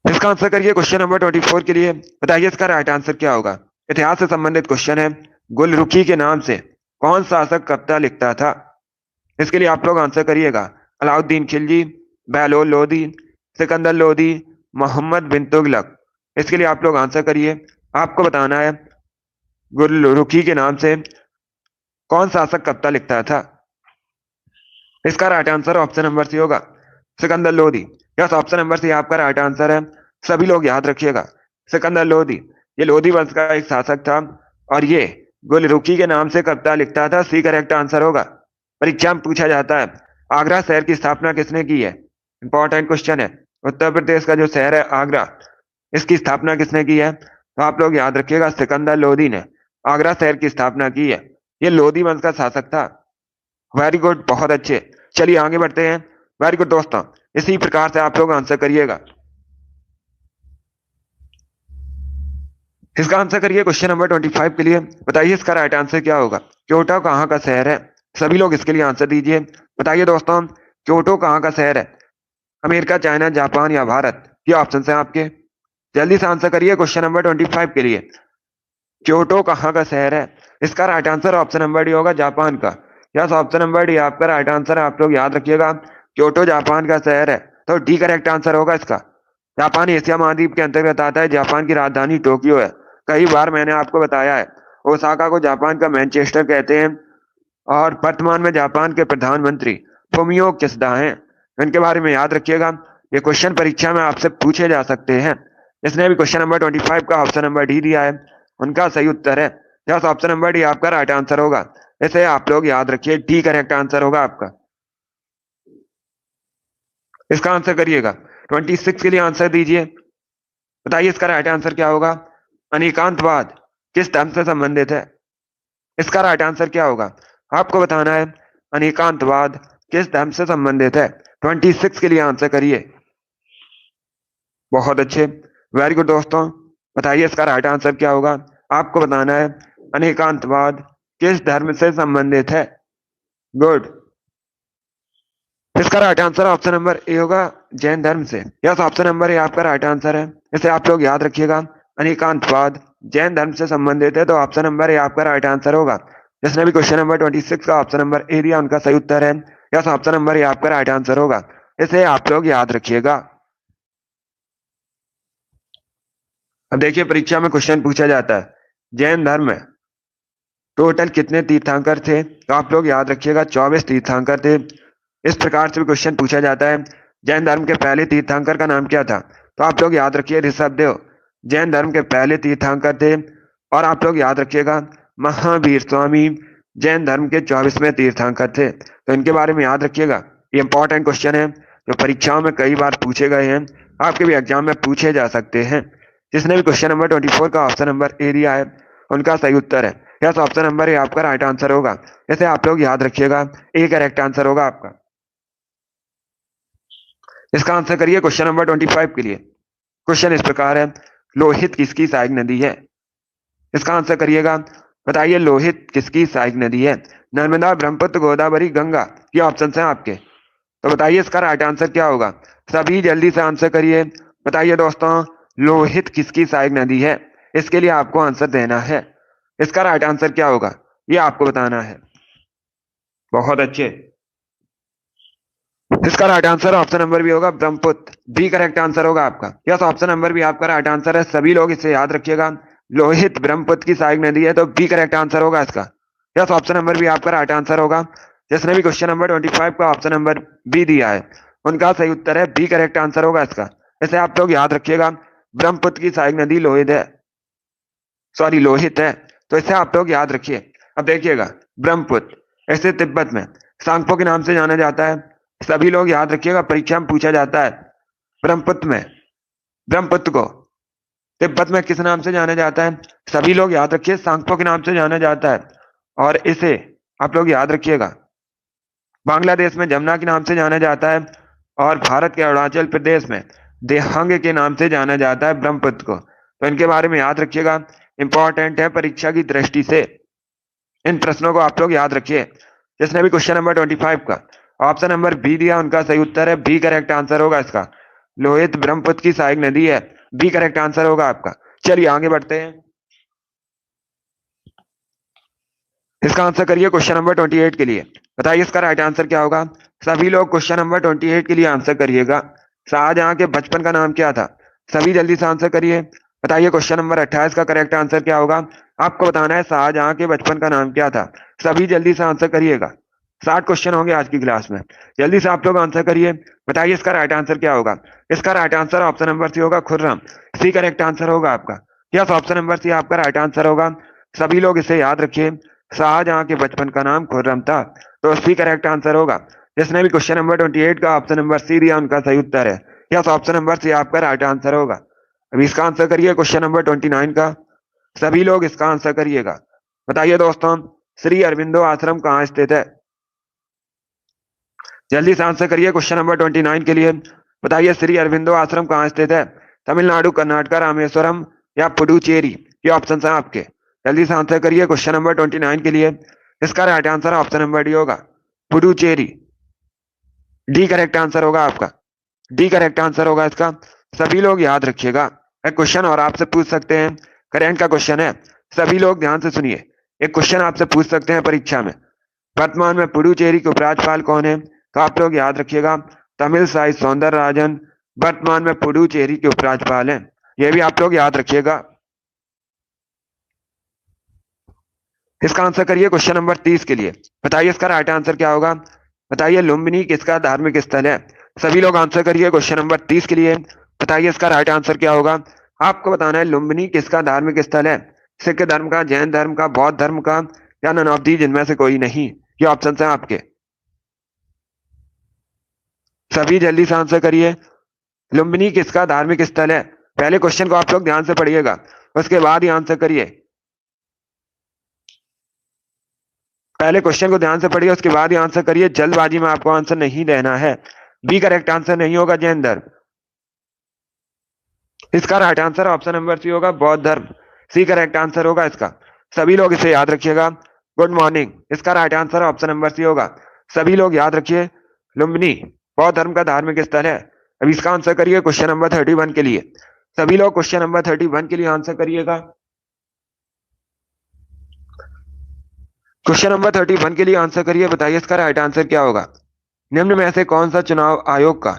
इसका आंसर करिए क्वेश्चन नंबर 24 के लिए। बताइए इसका राइट आंसर क्या होगा। इतिहास से संबंधित क्वेश्चन है। गुलरुखी के नाम से कौन शासक कविता लिखता था। इसके लिए आप लोग आंसर करिएगा। अलाउद्दीन खिलजी, बहलोल लोदी, सिकंदर लोदी, मोहम्मद बिन तुगलक। इसके लिए आप लोग आंसर करिए। आपको बताना है गुलरुखी के नाम से कौन शासक कविता लिखता था। इसका right answer option number C होगा, Sikandar Lodi. Yes, option number C आपका राइट आंसर है। सभी लोग याद रखिएगा, सिकंदर लोदी ये लोधी वंश का एक शासक था और ये गुलरुखी के नाम से कविता लिखता था। सी करेक्ट आंसर होगा। परीक्षा में पूछा जाता है आगरा शहर की स्थापना किसने की है। इंपॉर्टेंट क्वेश्चन है। उत्तर प्रदेश का जो शहर है आगरा, इसकी स्थापना किसने की है। तो आप लोग याद रखिएगा, सिकंदर लोदी ने आगरा शहर की स्थापना की है। ये लोधी वंश का शासक था। वेरी गुड, बहुत अच्छे। चलिए आगे बढ़ते हैं। वेरी गुड दोस्तों, इसी प्रकार से आप लोग आंसर करिएगा। इसका आंसर करिए क्वेश्चन नंबर 25 के लिए। बताइए इसका राइट आंसर क्या होगा। क्योटो कहाँ का शहर है। सभी लोग इसके लिए आंसर दीजिए। बताइए दोस्तों, क्योटो कहाँ का शहर है। अमेरिका, चाइना, जापान या भारत, ये ऑप्शन है आपके। जल्दी से आंसर करिए क्वेश्चन नंबर 25 के लिए। क्योटो कहाँ का शहर है। इसका right answer option number D होगा, जापान का। यस, ऑप्शन नंबर डी आपका राइट आंसर है। आप लोग याद रखिएगा, क्योटो जापान का शहर है, तो डी करेक्ट आंसर होगा इसका। जापान एशिया महाद्वीप के अंतर्गत आता है। जापान की राजधानी टोक्यो है। कई बार मैंने आपको बताया है, ओसाका को जापान का मैनचेस्टर कहते हैं। और वर्तमान में जापान के प्रधानमंत्री फुमियो किशिदा हैं। इनके बारे में याद रखिएगा, ये क्वेश्चन परीक्षा में आपसे पूछे जा सकते हैं। इसने भी क्वेश्चन नंबर 25 का ऑप्शन नंबर डी दिया है, उनका सही उत्तर है। यस, ऑप्शन नंबर डी आपका राइट आंसर होगा। इसे आप लोग याद रखिए, डी करेक्ट आंसर होगा आपका। इसका आंसर करिएगा। 26 के लिए आंसर दीजिए। बताइए इसका राइट आंसर क्या होगा। अनेकांतवाद किस धर्म से संबंधित है? इसका राइट आंसर क्या होगा आपको बताना है। अनेकांतवाद किस धर्म से संबंधित है? 26 के लिए आंसर करिए। बहुत अच्छे, वेरी गुड दोस्तों। बताइए इसका राइट आंसर क्या होगा आपको बताना है। अनेकांतवाद किस धर्म से संबंधित है? गुड। इसका right answer option number A होगा, जैन धर्म से। यस, ऑप्शन नंबर ए आपका राइट आंसर है। इसे आप लोग याद रखिएगा। अनेकांतवाद जैन धर्म से संबंधित है, तो ऑप्शन नंबर ए आपका राइट आंसर होगा। जिसने भी क्वेश्चन नंबर 26 का ऑप्शन नंबर ए दिया, उनका सही उत्तर है। यस, ऑप्शन नंबर ए आपका राइट आंसर होगा। इसे आप लोग याद रखिएगा। अब देखिए, परीक्षा में क्वेश्चन पूछा जाता है, जैन धर्म में टोटल कितने तीर्थंकर थे? तो आप लोग याद रखिएगा 24 तीर्थंकर थे। इस प्रकार से भी क्वेश्चन पूछा जाता है, जैन धर्म के पहले तीर्थंकर का नाम क्या था? तो आप लोग याद रखिए, ऋषभदेव जैन धर्म के पहले तीर्थंकर थे। और आप लोग याद रखिएगा, महावीर स्वामी जैन धर्म के 24वें तीर्थंकर थे। तो इनके बारे में याद रखिएगा, ये इंपॉर्टेंट क्वेश्चन है जो परीक्षाओं में कई बार पूछे गए हैं, आपके भी एग्जाम में पूछे जा सकते हैं। जिसने भी क्वेश्चन नंबर 24 का ऑप्शन नंबर ए दिया है, उनका सही उत्तर है। यस, ऑप्शन नंबर ए आपका राइट आंसर होगा। इसे आप लोग याद रखिएगा, ए करेक्ट आंसर होगा आपका। इसका आंसर करिए क्वेश्चन नंबर 25 के लिए। क्वेश्चन इस प्रकार है, लोहित किसकी सहायक नदी है? इसका आंसर करिएगा। बताइए लोहित किसकी सहायक नदी है? नर्मदा, ब्रह्मपुत्र, गोदावरी, गंगा, ये ऑप्शन है आपके। तो बताइए इसका राइट आंसर क्या होगा। सभी जल्दी से आंसर करिए। बताइए दोस्तों, लोहित किसकी सहायक नदी है? इसके लिए आपको आंसर देना है। इसका राइट आंसर क्या होगा ये आपको बताना है। बहुत अच्छे। इसका right answer option number B होगा, ब्रह्मपुत्र, बी करेक्ट आंसर होगा आपका। यस, ऑप्शन नंबर भी आपका राइट आंसर है। सभी लोग इसे याद रखिएगा, लोहित ब्रह्मपुत्र की सहायक नदी है, तो बी करेक्ट आंसर होगा इसका। यस, ऑप्शन नंबर भी आपका राइट आंसर होगा। जिसने भी क्वेश्चन नंबर 25 का ऑप्शन नंबर बी दिया है, उनका सही उत्तर है, बी करेक्ट आंसर होगा इसका। इसे आप लोग याद रखिएगा, ब्रह्मपुत्र की सहायक नदी लोहित है, सॉरी लोहित है, तो इसे आप लोग याद रखिए। अब देखिएगा, ब्रह्मपुत्र ऐसे तिब्बत में सांगपो के नाम से जाना जाता है। सभी लोग याद रखिएगा, परीक्षा में पूछा जाता है, ब्रह्मपुत्र को तिब्बत में किस नाम से जाना जाता है? सभी लोग याद रखिए, सांगपो के नाम से जाना जाता है। और इसे आप लोग याद रखिएगा, बांग्लादेश में जमुना के नाम से जाना जाता है, और भारत के अरुणाचल प्रदेश में देहांग के नाम से जाना जाता है ब्रह्मपुत्र को। तो इनके बारे में याद रखिएगा, इंपॉर्टेंट है परीक्षा की दृष्टि से। इन प्रश्नों को आप लोग याद रखिए। जिसने भी क्वेश्चन नंबर 25 का ऑप्शन नंबर बी दिया, उनका सही उत्तर है, बी करेक्ट आंसर होगा इसका। लोहित ब्रह्मपुत्र की सहायक नदी है, बी करेक्ट आंसर होगा आपका। चलिए आगे बढ़ते हैं। इसका आंसर करिए क्वेश्चन नंबर 28 के लिए। बताइए इसका राइट आंसर क्या होगा। सभी लोग क्वेश्चन नंबर 28 के लिए आंसर करिएगा। शाहजहां के बचपन का नाम क्या था? सभी जल्दी से आंसर करिए। बताइए क्वेश्चन नंबर 28 का करेक्ट आंसर क्या होगा आपको बताना है। शाहजहां के बचपन का नाम क्या था? सभी जल्दी से आंसर करिएगा। 60 क्वेश्चन होंगे आज की क्लास में, जल्दी से आप लोग आंसर करिए। बताइए इसका राइट आंसर क्या होगा। इसका right answer option number C होगा, खुर्रम, सी करेक्ट आंसर होगा आपका। यस, ऑप्शन नंबर सी आपका राइट आंसर होगा। सभी लोग इसे याद रखिए, शाहजहां के बचपन का नाम खुर्रम था, तो सी करेक्ट आंसर होगा। जिसने भी क्वेश्चन नंबर 28 का ऑप्शन नंबर सी दिया, उनका सही उत्तर है। यस, ऑप्शन नंबर सी आपका राइट आंसर होगा। अभी इसका आंसर करिए क्वेश्चन नंबर 29 का। सभी लोग इसका आंसर करिएगा। बताइए दोस्तों, श्री अरविंदो आश्रम कहाँ स्थित है? जल्दी से आंसर करिए क्वेश्चन नंबर 29 के लिए। बताइए श्री अरविंदो आश्रम कहाँ स्थित है? तमिलनाडु, कर्नाटक, रामेश्वरम या पुडुचेरी, ये ऑप्शन है आपके। जल्दी से आंसर करिए क्वेश्चन नंबर 29 के लिए। इसका right answer option number D होगा, पुडुचेरी, डी करेक्ट आंसर होगा आपका। डी करेक्ट आंसर होगा इसका। सभी लोग याद रखिएगा। एक क्वेश्चन और आपसे पूछ सकते हैं, करंट का क्वेश्चन है, सभी लोग ध्यान से सुनिए। एक क्वेश्चन आपसे पूछ सकते हैं परीक्षा में, वर्तमान में पुडुचेरी के उपराज्यपाल कौन है? तो आप लोग याद रखिएगा, तमिल साई सौंदरराजन वर्तमान में पुडुचेरी के उपराज्यपाल हैं। यह भी आप लोग याद रखिएगा। इसका आंसर करिए क्वेश्चन नंबर 30 के लिए। बताइए इसका राइट आंसर क्या होगा। बताइए लुम्बिनी किसका धार्मिक स्थल है? सभी लोग आंसर करिए क्वेश्चन नंबर 30 के लिए। बताइए इसका राइट आंसर क्या होगा आपको बताना है, लुम्बिनी किसका धार्मिक स्थल है? सिख धर्म का, जैन धर्म का, बौद्ध धर्म का, या नन ऑफ दीज इनमें से कोई नहीं। ये ऑप्शन है आपके। सभी जल्दी से आंसर करिए। लुम्बिनी किसका धार्मिक स्थल है? पहले क्वेश्चन को आप लोग ध्यान से पढ़िएगा, उसके बाद ही आंसर करिए। पहले क्वेश्चन को ध्यान से पढ़िए, उसके बाद ही आंसर करिए। जल्दबाजी में आपको आंसर नहीं देना है। बी करेक्ट आंसर नहीं होगा जैन धर्म। इसका right answer option number C होगा बौद्ध धर्म। सी करेक्ट आंसर होगा इसका। सभी लोग इसे याद रखिएगा। गुड मॉर्निंग, इसका right answer option number C होगा। सभी लोग याद रखिए, लुम्बिनी बौद्ध धर्म का धार्मिक स्थल है। अब इसका आंसर करिए क्वेश्चन नंबर 31 के लिए। सभी लोग क्वेश्चन नंबर 31 के लिए आंसर करिएगा। क्वेश्चन नंबर 31 के लिए आंसर करिए। बताइए इसका राइट आंसर क्या होगा। निम्न में से कौन सा चुनाव आयोग का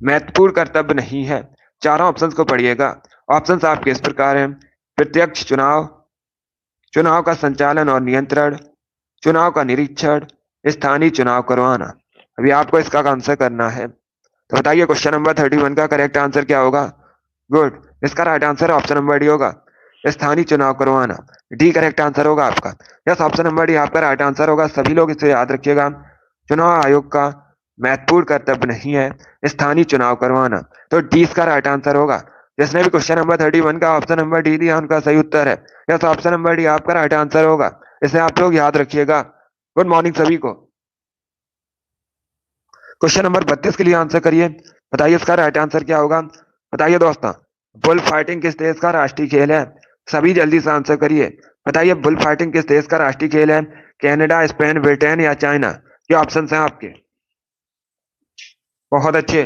महत्वपूर्ण कर्तव्य नहीं है? चारों ऑप्शंस को पढ़िएगा। ऑप्शंस आपके इस प्रकार हैं। प्रत्यक्ष चुनाव, चुनाव का संचालन और नियंत्रण, चुनाव का निरीक्षण, स्थानीय चुनाव करवाना। अभी आपको इसका आंसर करना है, तो बताइए क्वेश्चन नंबर 31 का करेक्ट आंसर क्या होगा। गुड, इसका right answer option number D होगा, स्थानीय चुनाव करवाना। डी करेक्ट आंसर होगा आपका। यस, ऑप्शन नंबर डी आपका राइट आंसर होगा। सभी लोग इसे याद रखिएगा। चुनाव आयोग का महत्वपूर्ण कर्तव्य नहीं है स्थानीय चुनाव करवाना, तो डी इसका राइट आंसर होगा। जिसने भी क्वेश्चन नंबर 31 का ऑप्शन नंबर डी दिया उनका सही उत्तर है। यस, ऑप्शन नंबर डी आपका राइट आंसर होगा। इसे आप लोग याद रखिएगा। गुड मॉर्निंग सभी को। क्वेश्चन नंबर 32 के लिए आंसर करिए। बताइए इसका राइट आंसर क्या होगा। बताइए दोस्तों, बुल फाइटिंग किस देश का राष्ट्रीय खेल है? सभी जल्दी से आंसर करिए। बताइए बुल फाइटिंग किस देश का राष्ट्रीय खेल है? कनाडा, स्पेन, ब्रिटेन या चाइना? ये ऑप्शन हैं आपके। बहुत अच्छे।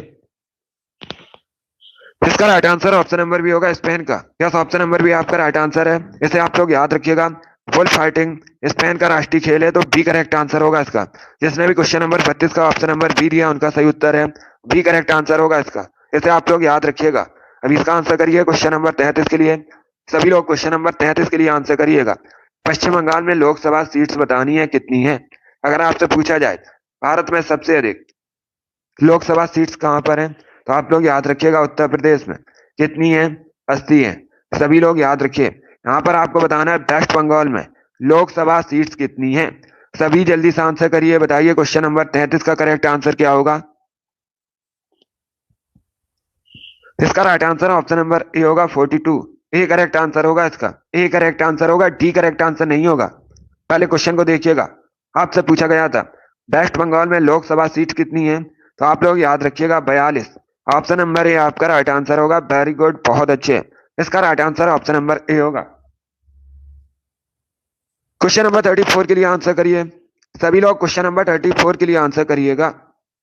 इसका right answer option number B होगा, स्पेन का। यस, ऑप्शन नंबर बी आपका राइट आंसर है। इसे आप लोग याद रखिएगा। बुल फाइटिंग स्पेन का राष्ट्रीय खेल है, तो बी करेक्ट आंसर होगा इसका। जिसने भी क्वेश्चन नंबर 32 का ऑप्शन नंबर बी दिया उनका सही उत्तर है। बी करेक्ट आंसर होगा इसका। इसे आप लोग याद रखिएगा। अब इसका आंसर करिए क्वेश्चन नंबर 33 के लिए। सभी लोग क्वेश्चन नंबर 33 के लिए आंसर करिएगा। पश्चिम बंगाल में लोकसभा सीट्स बतानी है कितनी है। अगर आपसे पूछा जाए भारत में सबसे अधिक लोकसभा सीट्स कहां पर हैं, तो आप लोग याद रखिएगा उत्तर प्रदेश में। कितनी है? 80 है। सभी लोग याद रखिए। यहाँ पर आपको बताना है वेस्ट बंगाल में लोकसभा सीट्स कितनी है। सभी जल्दी से आंसर करिए। बताइए क्वेश्चन नंबर 33 का करेक्ट आंसर क्या होगा। इसका right answer option number A होगा 42। ए करेक्ट आंसर होगा इसका। ए करेक्ट आंसर होगा, डी करेक्ट आंसर नहीं होगा। पहले क्वेश्चन को देखिएगा। आपसे पूछा गया था वेस्ट बंगाल में लोकसभा सीट कितनी है, तो आप लोग याद रखिएगा 42। ऑप्शन नंबर ए आपका राइट आंसर होगा। वेरी गुड, बहुत अच्छे। इसका right answer option number A होगा। क्वेश्चन नंबर 34 के लिए आंसर करिए। सभी लोग क्वेश्चन नंबर 34 के लिए आंसर करिएगा।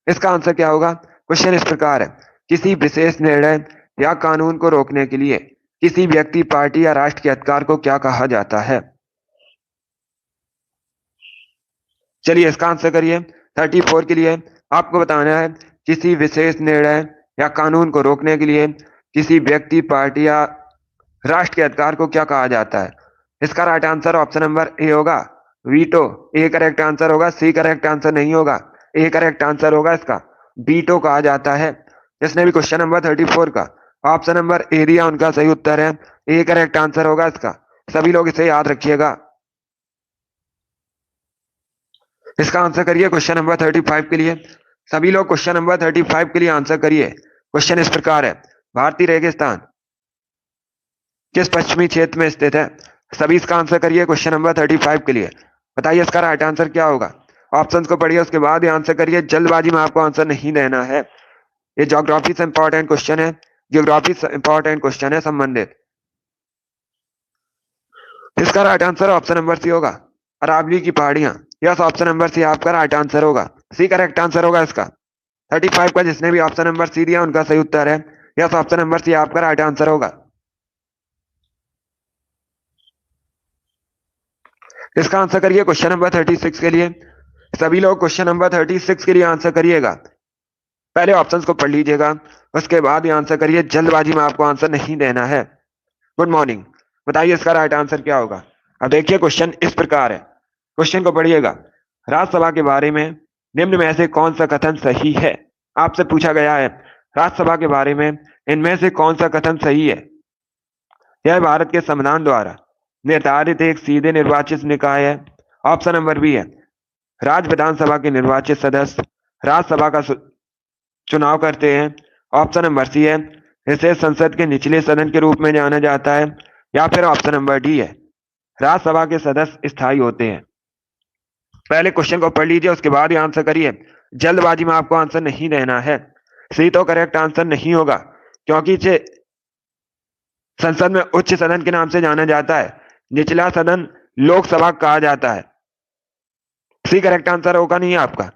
इसका आंसर क्या होगा। क्वेश्चन इस प्रकार है। किसी विशेष निर्णय या कानून को रोकने के लिए किसी व्यक्ति, पार्टी या राष्ट्र के अधिकार को क्या कहा जाता है? चलिए इसका आंसर करिए। 34 के लिए आपको बताना है किसी विशेष निर्णय या कानून को रोकने के लिए किसी व्यक्ति, पार्टी या राष्ट्र के अधिकार को क्या कहा जाता है। इसका right answer option number A होगा, वीटो। ए करेक्ट आंसर होगा। सी करेक्ट आंसर नहीं होगा। ए करेक्ट आंसर होगा इसका। वीटो कहा जाता है। जिसने भी क्वेश्चन नंबर 34 का ऑप्शन नंबर ए दिया उनका सही उत्तर है। ए करेक्ट आंसर होगा इसका। सभी लोग इसे याद रखिएगा। इसका आंसर करिए क्वेश्चन नंबर 35 के लिए। सभी लोग क्वेश्चन नंबर 35 के लिए आंसर करिए। क्वेश्चन इस प्रकार है। भारतीय रेगिस्तान किस पश्चिमी क्षेत्र में स्थित है? सभी इसका आंसर करिए क्वेश्चन नंबर 35 के लिए। बताइए इसका राइट आंसर क्या होगा। ऑप्शंस को पढ़िए, उसके बाद ही आंसर करिए। जल्दबाजी में आपको आंसर नहीं देना है। ये ज्योग्राफी से इंपॉर्टेंट क्वेश्चन है। ज्योग्राफी से इंपॉर्टेंट क्वेश्चन है संबंधित। इसका right answer option number C होगा, अरावली की पहाड़ियां। यस, ऑप्शन नंबर सी आपका राइट आंसर होगा। सी करेक्ट आंसर होगा इसका। 35 का जिसने भी ऑप्शन नंबर सी दिया उनका सही उत्तर है। यस, ऑप्शन नंबर सी आपका राइट आंसर होगा। इसका आंसर करिए क्वेश्चन नंबर 36 के लिए। सभी लोग क्वेश्चन नंबर 36 के लिए आंसर करिएगा। पहले ऑप्शंस को पढ़ लीजिएगा, उसके बाद ही आंसर करिए। जल्दबाजी में आपको आंसर नहीं देना है। Good morning. बताइए इसका राइट आंसर क्या होगा। अब देखिए क्वेश्चन इस प्रकार है। क्वेश्चन को पढ़िएगा। राज्यसभा के बारे में निम्न में से कौन सा कथन सही है? आपसे पूछा गया है राज्यसभा के बारे में इनमें से कौन सा कथन सही है। यह भारत के संविधान द्वारा निर्धारित एक सीधे निर्वाचित निकाय है। ऑप्शन नंबर बी है राज्य विधानसभा के निर्वाचित सदस्य राज्यसभा का चुनाव करते हैं। ऑप्शन नंबर सी है इसे संसद के निचले सदन के रूप में जाना जाता है। या फिर ऑप्शन नंबर डी है राज्यसभा के सदस्य स्थायी होते हैं। पहले क्वेश्चन को पढ़ लीजिए, उसके बाद ही आंसर करिए। जल्दबाजी में आपको आंसर नहीं देना है। सी तो करेक्ट आंसर नहीं होगा, क्योंकि इसे संसद में उच्च सदन के नाम से जाना जाता है, निचला सदन लोकसभा कहा जाता है। सी करेक्ट आंसर होगा नहीं आपका।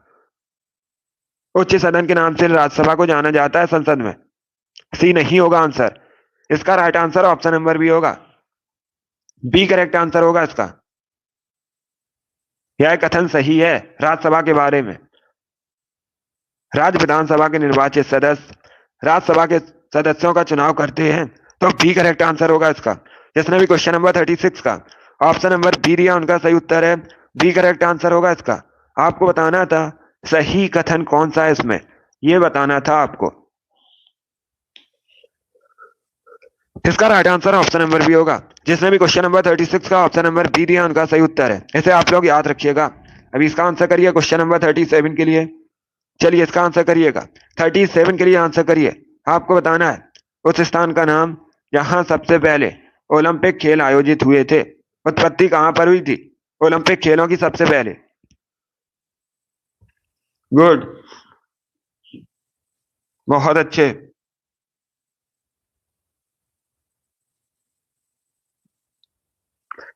उच्च सदन के नाम से राज्यसभा को जाना जाता है संसद में। सी नहीं होगा आंसर। इसका right answer option number B होगा। बी करेक्ट आंसर होगा इसका। यह कथन सही है राज्यसभा के बारे में। राज्य विधानसभा के निर्वाचित सदस्य राज्यसभा के सदस्यों का चुनाव करते हैं, तो बी करेक्ट आंसर होगा इसका। जिसने भी क्वेश्चन नंबर 36 का ऑप्शन नंबर बी दिया उनका सही उत्तर है। बी करेक्ट आंसर होगा इसका। आपको बताना था सही कथन कौन सा है इसमें, यह बताना था आपको। इसका right answer option number B होगा। जिसने भी क्वेश्चन नंबर 36 का ऑप्शन नंबर बी दिया उनका सही उत्तर है। इसे आप लोग याद रखिएगा। अभी इसका आंसर करिए क्वेश्चन नंबर 37 के लिए। चलिए इसका आंसर करिएगा। 37 के लिए आंसर करिए। आपको बताना है उस स्थान का नाम जहां सबसे पहले ओलंपिक खेल आयोजित हुए थे। उत्पत्ति कहां पर हुई थी ओलंपिक खेलों की सबसे पहले? गुड, बहुत अच्छे।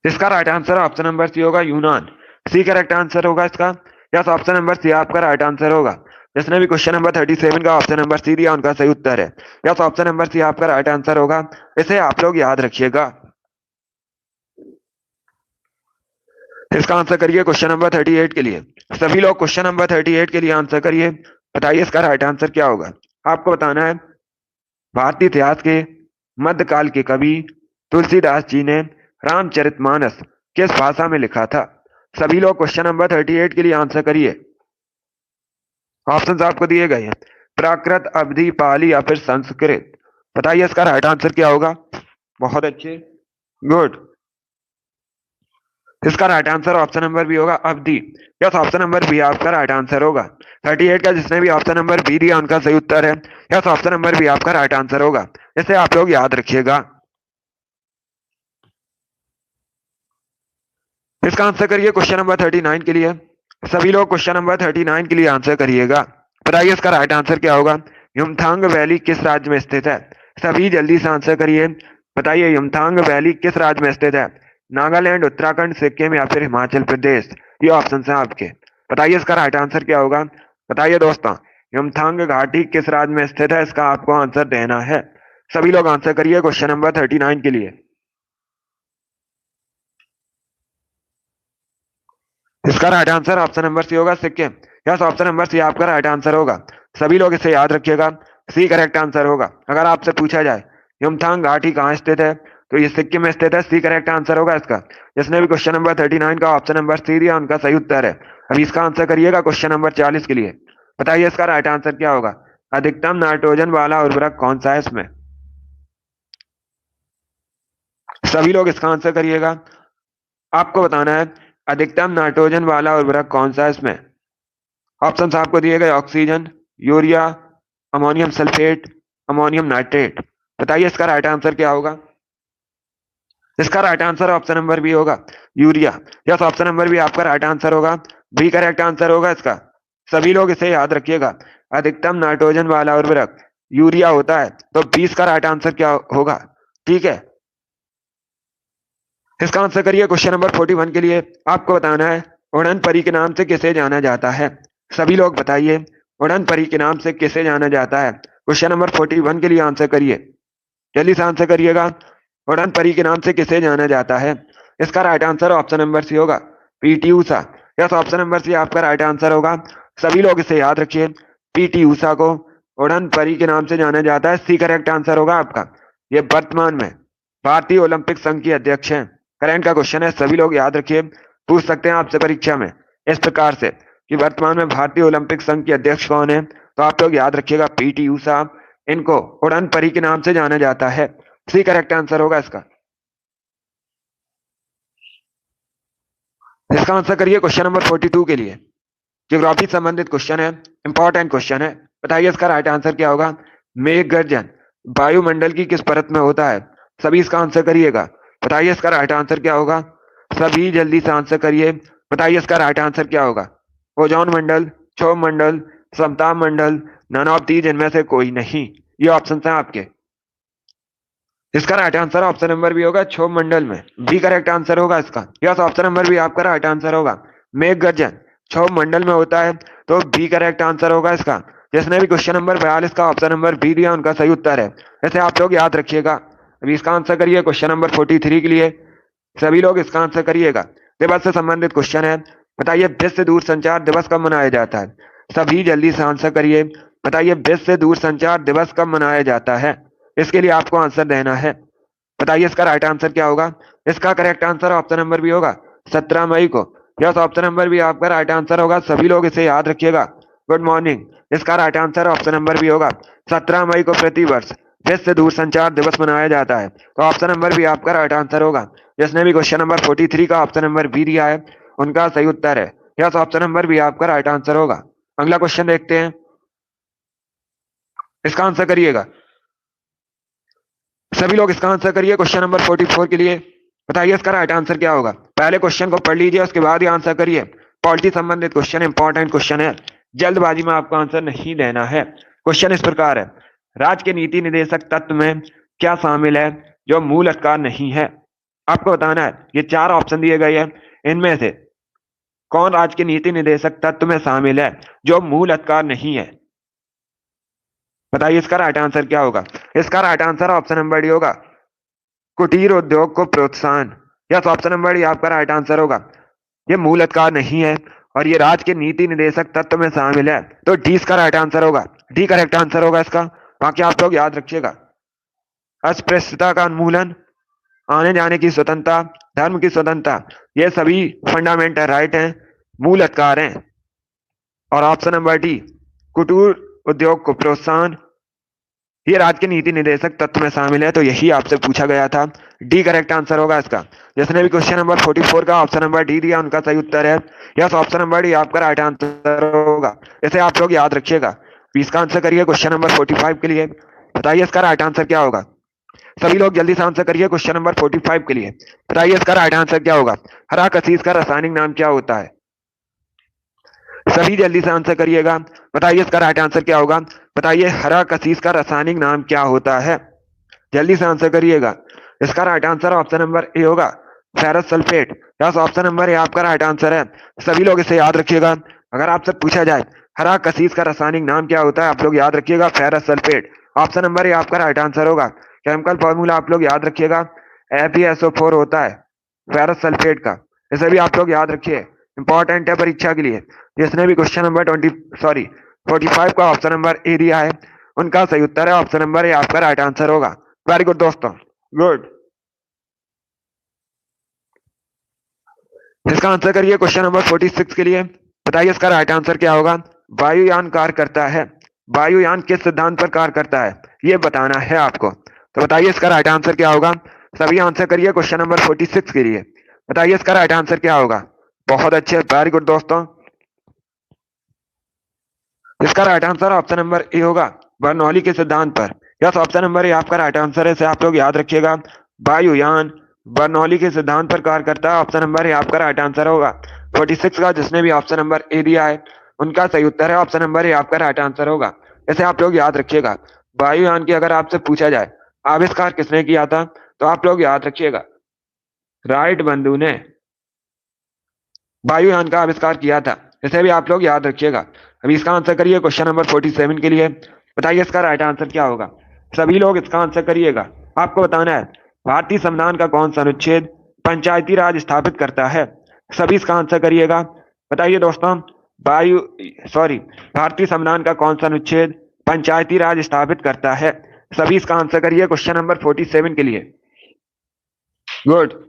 इसका right answer option number C होगा, यूनान। सी करेक्ट आंसर होगा इसका। यस, ऑप्शन नंबर सी आपका राइट आंसर होगा। जिसने भी क्वेश्चन नंबर 37 का ऑप्शन नंबर सी दिया उनका सही उत्तर है। यस, ऑप्शन नंबर सी आपका राइट आंसर होगा। इसे आप लोग याद रखिएगा। इसका आंसर करिए क्वेश्चन नंबर 38 के लिए। सभी लोग क्वेश्चन नंबर 38 के लिए आंसर करिए। बताइए इसका राइट आंसर क्या होगा। आपको बताना है भारतीय इतिहास के मध्यकाल के कवि तुलसीदास जी ने रामचरितमानस किस भाषा में लिखा था? सभी लोग क्वेश्चन नंबर 38 के लिए आंसर करिए। ऑप्शंस आपको दिए गए हैं, प्राकृत, अवधी, पाली या फिर संस्कृत। बताइए इसका राइट आंसर क्या होगा। बहुत अच्छे, गुड। इसका right answer option number B होगा, Awadhi. Yes, option number B आपका राइट आंसर होगा। 38 का जिसने भी ऑप्शन नंबर बी दिया उनका सही उत्तर है। यस, ऑप्शन नंबर बी आपका राइट आंसर होगा। इसे आप लोग याद रखिएगा। इसका आंसर करिए क्वेश्चन नंबर 39 के लिए। सभी लोग क्वेश्चन नंबर 39 के लिए आंसर करिएगा। बताइए इसका राइट आंसर क्या होगा। युमथांग वैली किस राज्य में स्थित है? सभी जल्दी से आंसर करिए। बताइए युमथांग वैली किस राज्य में स्थित है? नागालैंड, उत्तराखंड, सिक्किम या फिर हिमाचल प्रदेश? ये ऑप्शन है आपके। बताइए इसका राइट आंसर क्या होगा। बताइए दोस्तों, युमथांग घाटी किस राज्य में स्थित है, इसका आपको आंसर देना है। सभी लोग आंसर करिए क्वेश्चन नंबर 39 के लिए। इसका right answer option number C होगा, Sikkim. Yes, option number C आपका राइट आंसर होगा। सभी लोग इसे याद रखिएगा। सी करेक्ट आंसर होगा। अगर आपसे पूछा जाए युमथांग घाटी कहाँ स्थित है, तो ये सिक्किम में स्थित है। सी करेक्ट आंसर होगा इसका। जिसने भी क्वेश्चन नंबर 39 का ऑप्शन नंबर सी दिया उनका सही उत्तर है। अभी इसका आंसर करिएगा क्वेश्चन नंबर 40 के लिए। बताइए इसका राइट आंसर क्या होगा। अधिकतम नाइट्रोजन वाला उर्वरक कौन सा है इसमें? सभी लोग इसका आंसर करिएगा। आपको बताना है अधिकतम नाइट्रोजन वाला उर्वरक कौन सा है इसमें। ऑप्शंस आपको दिए गए, oxygen, urea, ammonium sulphate, ammonium nitrate. बताइए इसका राइट आंसर क्या होगा। इसका right answer option number B होगा, urea. Yes, option number B आपका राइट आंसर होगा। बी करेक्ट आंसर होगा इसका। सभी लोग इसे याद रखिएगा। अधिकतम नाइट्रोजन वाला उर्वरक यूरिया होता है, तो 20 का राइट आंसर क्या होगा। ठीक है, इसका आंसर करिए क्वेश्चन नंबर 41 के लिए। आपको बताना है उड़न परी के नाम से किसे जाना जाता है। सभी लोग बताइए उड़न परी के नाम से किसे जाना जाता है। क्वेश्चन नंबर 41 के लिए आंसर करिए। जल्दी से आंसर करिएगा। उड़न परी के नाम से किसे जाना जाता है? इसका right answer option number C होगा, PT Usha. Yes, option number C आपका राइट आंसर होगा। सभी लोग इसे याद रखिए। पीटी ऊषा को उड़न परी के नाम से जाना जाता है। सी करेक्ट आंसर होगा आपका। ये वर्तमान में भारतीय ओलंपिक संघ की अध्यक्ष हैं। करंट का क्वेश्चन है, सभी लोग याद रखिए। पूछ सकते हैं आपसे परीक्षा में इस प्रकार से कि वर्तमान में भारतीय ओलंपिक संघ के अध्यक्ष कौन है, तो आप लोग याद रखिएगा पीटी ऊषा। इनको उड़न परी के नाम से जाना जाता है। सी करेक्ट आंसर होगा इसका। इसका आंसर करिए क्वेश्चन नंबर 42 के लिए। ज्योग्राफी संबंधित क्वेश्चन है, इंपॉर्टेंट क्वेश्चन है। बताइए इसका राइट आंसर क्या होगा। मेघ गर्जन वायुमंडल की किस परत में होता है। सभी इसका आंसर करिएगा। बताइए इसका राइट आंसर क्या होगा। सभी जल्दी से आंसर करिए। बताइए इसका राइट आंसर क्या होगा। ओजोन मंडल, क्षोभ मंडल, समताप मंडल, नन ऑफ दीज, इनमें से कोई नहीं। ये ऑप्शन है आपके। इसका right answer option number B होगा, क्षोभ मंडल में। बी करेक्ट आंसर होगा इसका। यस, ऑप्शन नंबर बी आपका राइट आंसर होगा। मेघ गर्जन क्षोभ मंडल में होता है, तो बी करेक्ट आंसर होगा इसका। जिसने भी क्वेश्चन नंबर 42 का ऑप्शन नंबर बी दिया उनका सही उत्तर है। ऐसे आप लोग याद रखिएगा। अभी इसका आंसर करिए क्वेश्चन नंबर 43 के लिए। सभी लोग इसका आंसर करिएगा। दिवस से संबंधित क्वेश्चन है। बताइए विश्व दूरसंचार दिवस कब मनाया जाता है। सभी जल्दी से आंसर करिए। बताइए विश्व दूरसंचार दिवस कब मनाया जाता है। इसके लिए आपको आंसर देना है। बताइए इसका राइट आंसर क्या होगा। इसका correct answer option number B होगा, 17 मई को। यस, ऑप्शन नंबर बी आपका राइट आंसर होगा। सभी लोग इसे याद रखिएगा। Good morning. इसका right answer option number B होगा, 17 मई को प्रतिवर्ष विश्व दूरसंचार दिवस मनाया जाता है। तो ऑप्शन नंबर बी आपका राइट आंसर होगा। जिसने भी क्वेश्चन नंबर 43 का ऑप्शन नंबर बी दिया है उनका सही उत्तर है। यस, ऑप्शन नंबर बी आपका राइट आंसर होगा। अगला क्वेश्चन देखते हैं। इसका आंसर करिएगा। सभी लोग इसका आंसर करिए क्वेश्चन नंबर 44 के लिए। बताइए इसका राइट आंसर क्या होगा। पहले क्वेश्चन को पढ़ लीजिए, उसके बाद ही आंसर करिए। पॉलिटी संबंधित क्वेश्चन, इंपॉर्टेंट क्वेश्चन है। जल्दबाजी में आपको आंसर नहीं देना है। क्वेश्चन इस प्रकार है, राज्य के नीति निदेशक तत्व में क्या शामिल है जो मूल अधिकार नहीं है। आपको बताना है, ये 4 ऑप्शन दिए गए हैं, इनमें से कौन राज्य के नीति निदेशक तत्व में शामिल है जो मूल अधिकार नहीं है। बताइए इसका राइट आंसर क्या होगा। इसका right answer option number D होगा, कुटीर उद्योग को प्रोत्साहन। यस, ऑप्शन नंबर डी आपका राइट आंसर होगा। ये मूल अधिकार नहीं है और ये राज्य के नीति निदेशक तत्व में शामिल है, तो डी इसका राइट आंसर होगा। डी करेक्ट आंसर होगा इसका। बाकी आप लोग याद रखिएगा। अस्पृश्यता का उन्मूलन, आने जाने की स्वतंत्रता, धर्म की स्वतंत्रता, ये सभी फंडामेंटल राइट हैं, मूल अधिकार हैं। और ऑप्शन नंबर डी, कुटीर उद्योग को प्रोत्साहन, ये राज्य के नीति निदेशक तत्व में शामिल है, तो यही आपसे पूछा गया था। डी करेक्ट आंसर होगा इसका। जिसने भी क्वेश्चन नंबर 44 का ऑप्शन नंबर डी दिया उनका सही उत्तर है। यस, ऑप्शन नंबर डी आपका राइट आंसर होगा। इसे आप लोग याद रखिएगा। इसका आंसर करिए क्वेश्चन नंबर 45 के लिए। बताइए इसका राइट आंसर क्या होगा। सभी लोग जल्दी से आंसर करिए क्वेश्चन नंबर 45 के लिए। बताइए इसका राइट आंसर क्या होगा। हरा कसीस का रासायनिक नाम क्या होता है। सभी जल्दी से आंसर करिएगा। बताइए इसका राइट आंसर क्या होगा। बताइए हरा कसीस का रासायनिक नाम क्या होता है। जल्दी से आंसर करिएगा। इसका right answer option number A होगा, ferrous sulphate. Yes, option number A आपका राइट आंसर है। सभी लोग इसे याद रखिएगा। अगर आपसे पूछा जाए हरा कसीस का रासायनिक नाम क्या होता है, आप लोग याद रखिएगा ferrous sulphate. Option number A आपका राइट आंसर होगा। केमिकल फॉर्मूला आप लोग याद रखिएगा, FeSO4 होता है फेरस सल्फेट का। इसे भी आप लोग याद रखिए, इंपॉर्टेंट है परीक्षा के लिए। जिसने भी क्वेश्चन नंबर 45 का ऑप्शन नंबर ए दिया है उनका सही उत्तर है ऑप्शन नंबर ए आपका राइट आंसर होगा। वेरी गुड दोस्तों, गुड। इसका आंसर करिए क्वेश्चन नंबर 46 के लिए। बताइए इसका राइट आंसर क्या होगा। वायुयान कार्य करता है, वायुयान किस सिद्धांत पर कार्य करता है ये बताना है आपको। तो बताइए इसका राइट आंसर क्या होगा। सभी आंसर करिए क्वेश्चन नंबर 46 के लिए। बताइए इसका राइट आंसर क्या होगा। बहुत अच्छे, वेरी गुड दोस्तों। इसका right answer option number A होगा, बर्नौली के सिद्धांत पर। यस, ऑप्शन नंबर ए आपका राइट आंसर है, इसे आप लोग याद रखिएगा। वायुयान बर्नौली के सिद्धांत पर कार्य करता है, ऑप्शन नंबर ए आपका राइट आंसर होगा। 46 का जिसने भी ऑप्शन नंबर ए दिया है उनका सही उत्तर है ऑप्शन नंबर ए आपका राइट आंसर होगा। इसे आप लोग याद रखिएगा। वायुयान की अगर आपसे पूछा जाए आविष्कार किसने किया था, तो आप लोग याद रखिएगा राइट बंधु ने वायुयान का आविष्कार किया था। इसे भी आप लोग याद रखिएगा। अभी इसका आंसर करिए क्वेश्चन नंबर 47 के लिए। बताइए इसका राइट आंसर क्या होगा। सभी लोग इसका आंसर करिएगा। आपको बताना है भारतीय संविधान का कौन सा अनुच्छेद पंचायती राज स्थापित करता है। सभी इसका आंसर करिएगा। बताइए दोस्तों, वायु सॉरी भारतीय संविधान का कौन सा अनुच्छेद पंचायती राज स्थापित करता है। सभी इसका आंसर करिए क्वेश्चन नंबर 47 के लिए। गुड।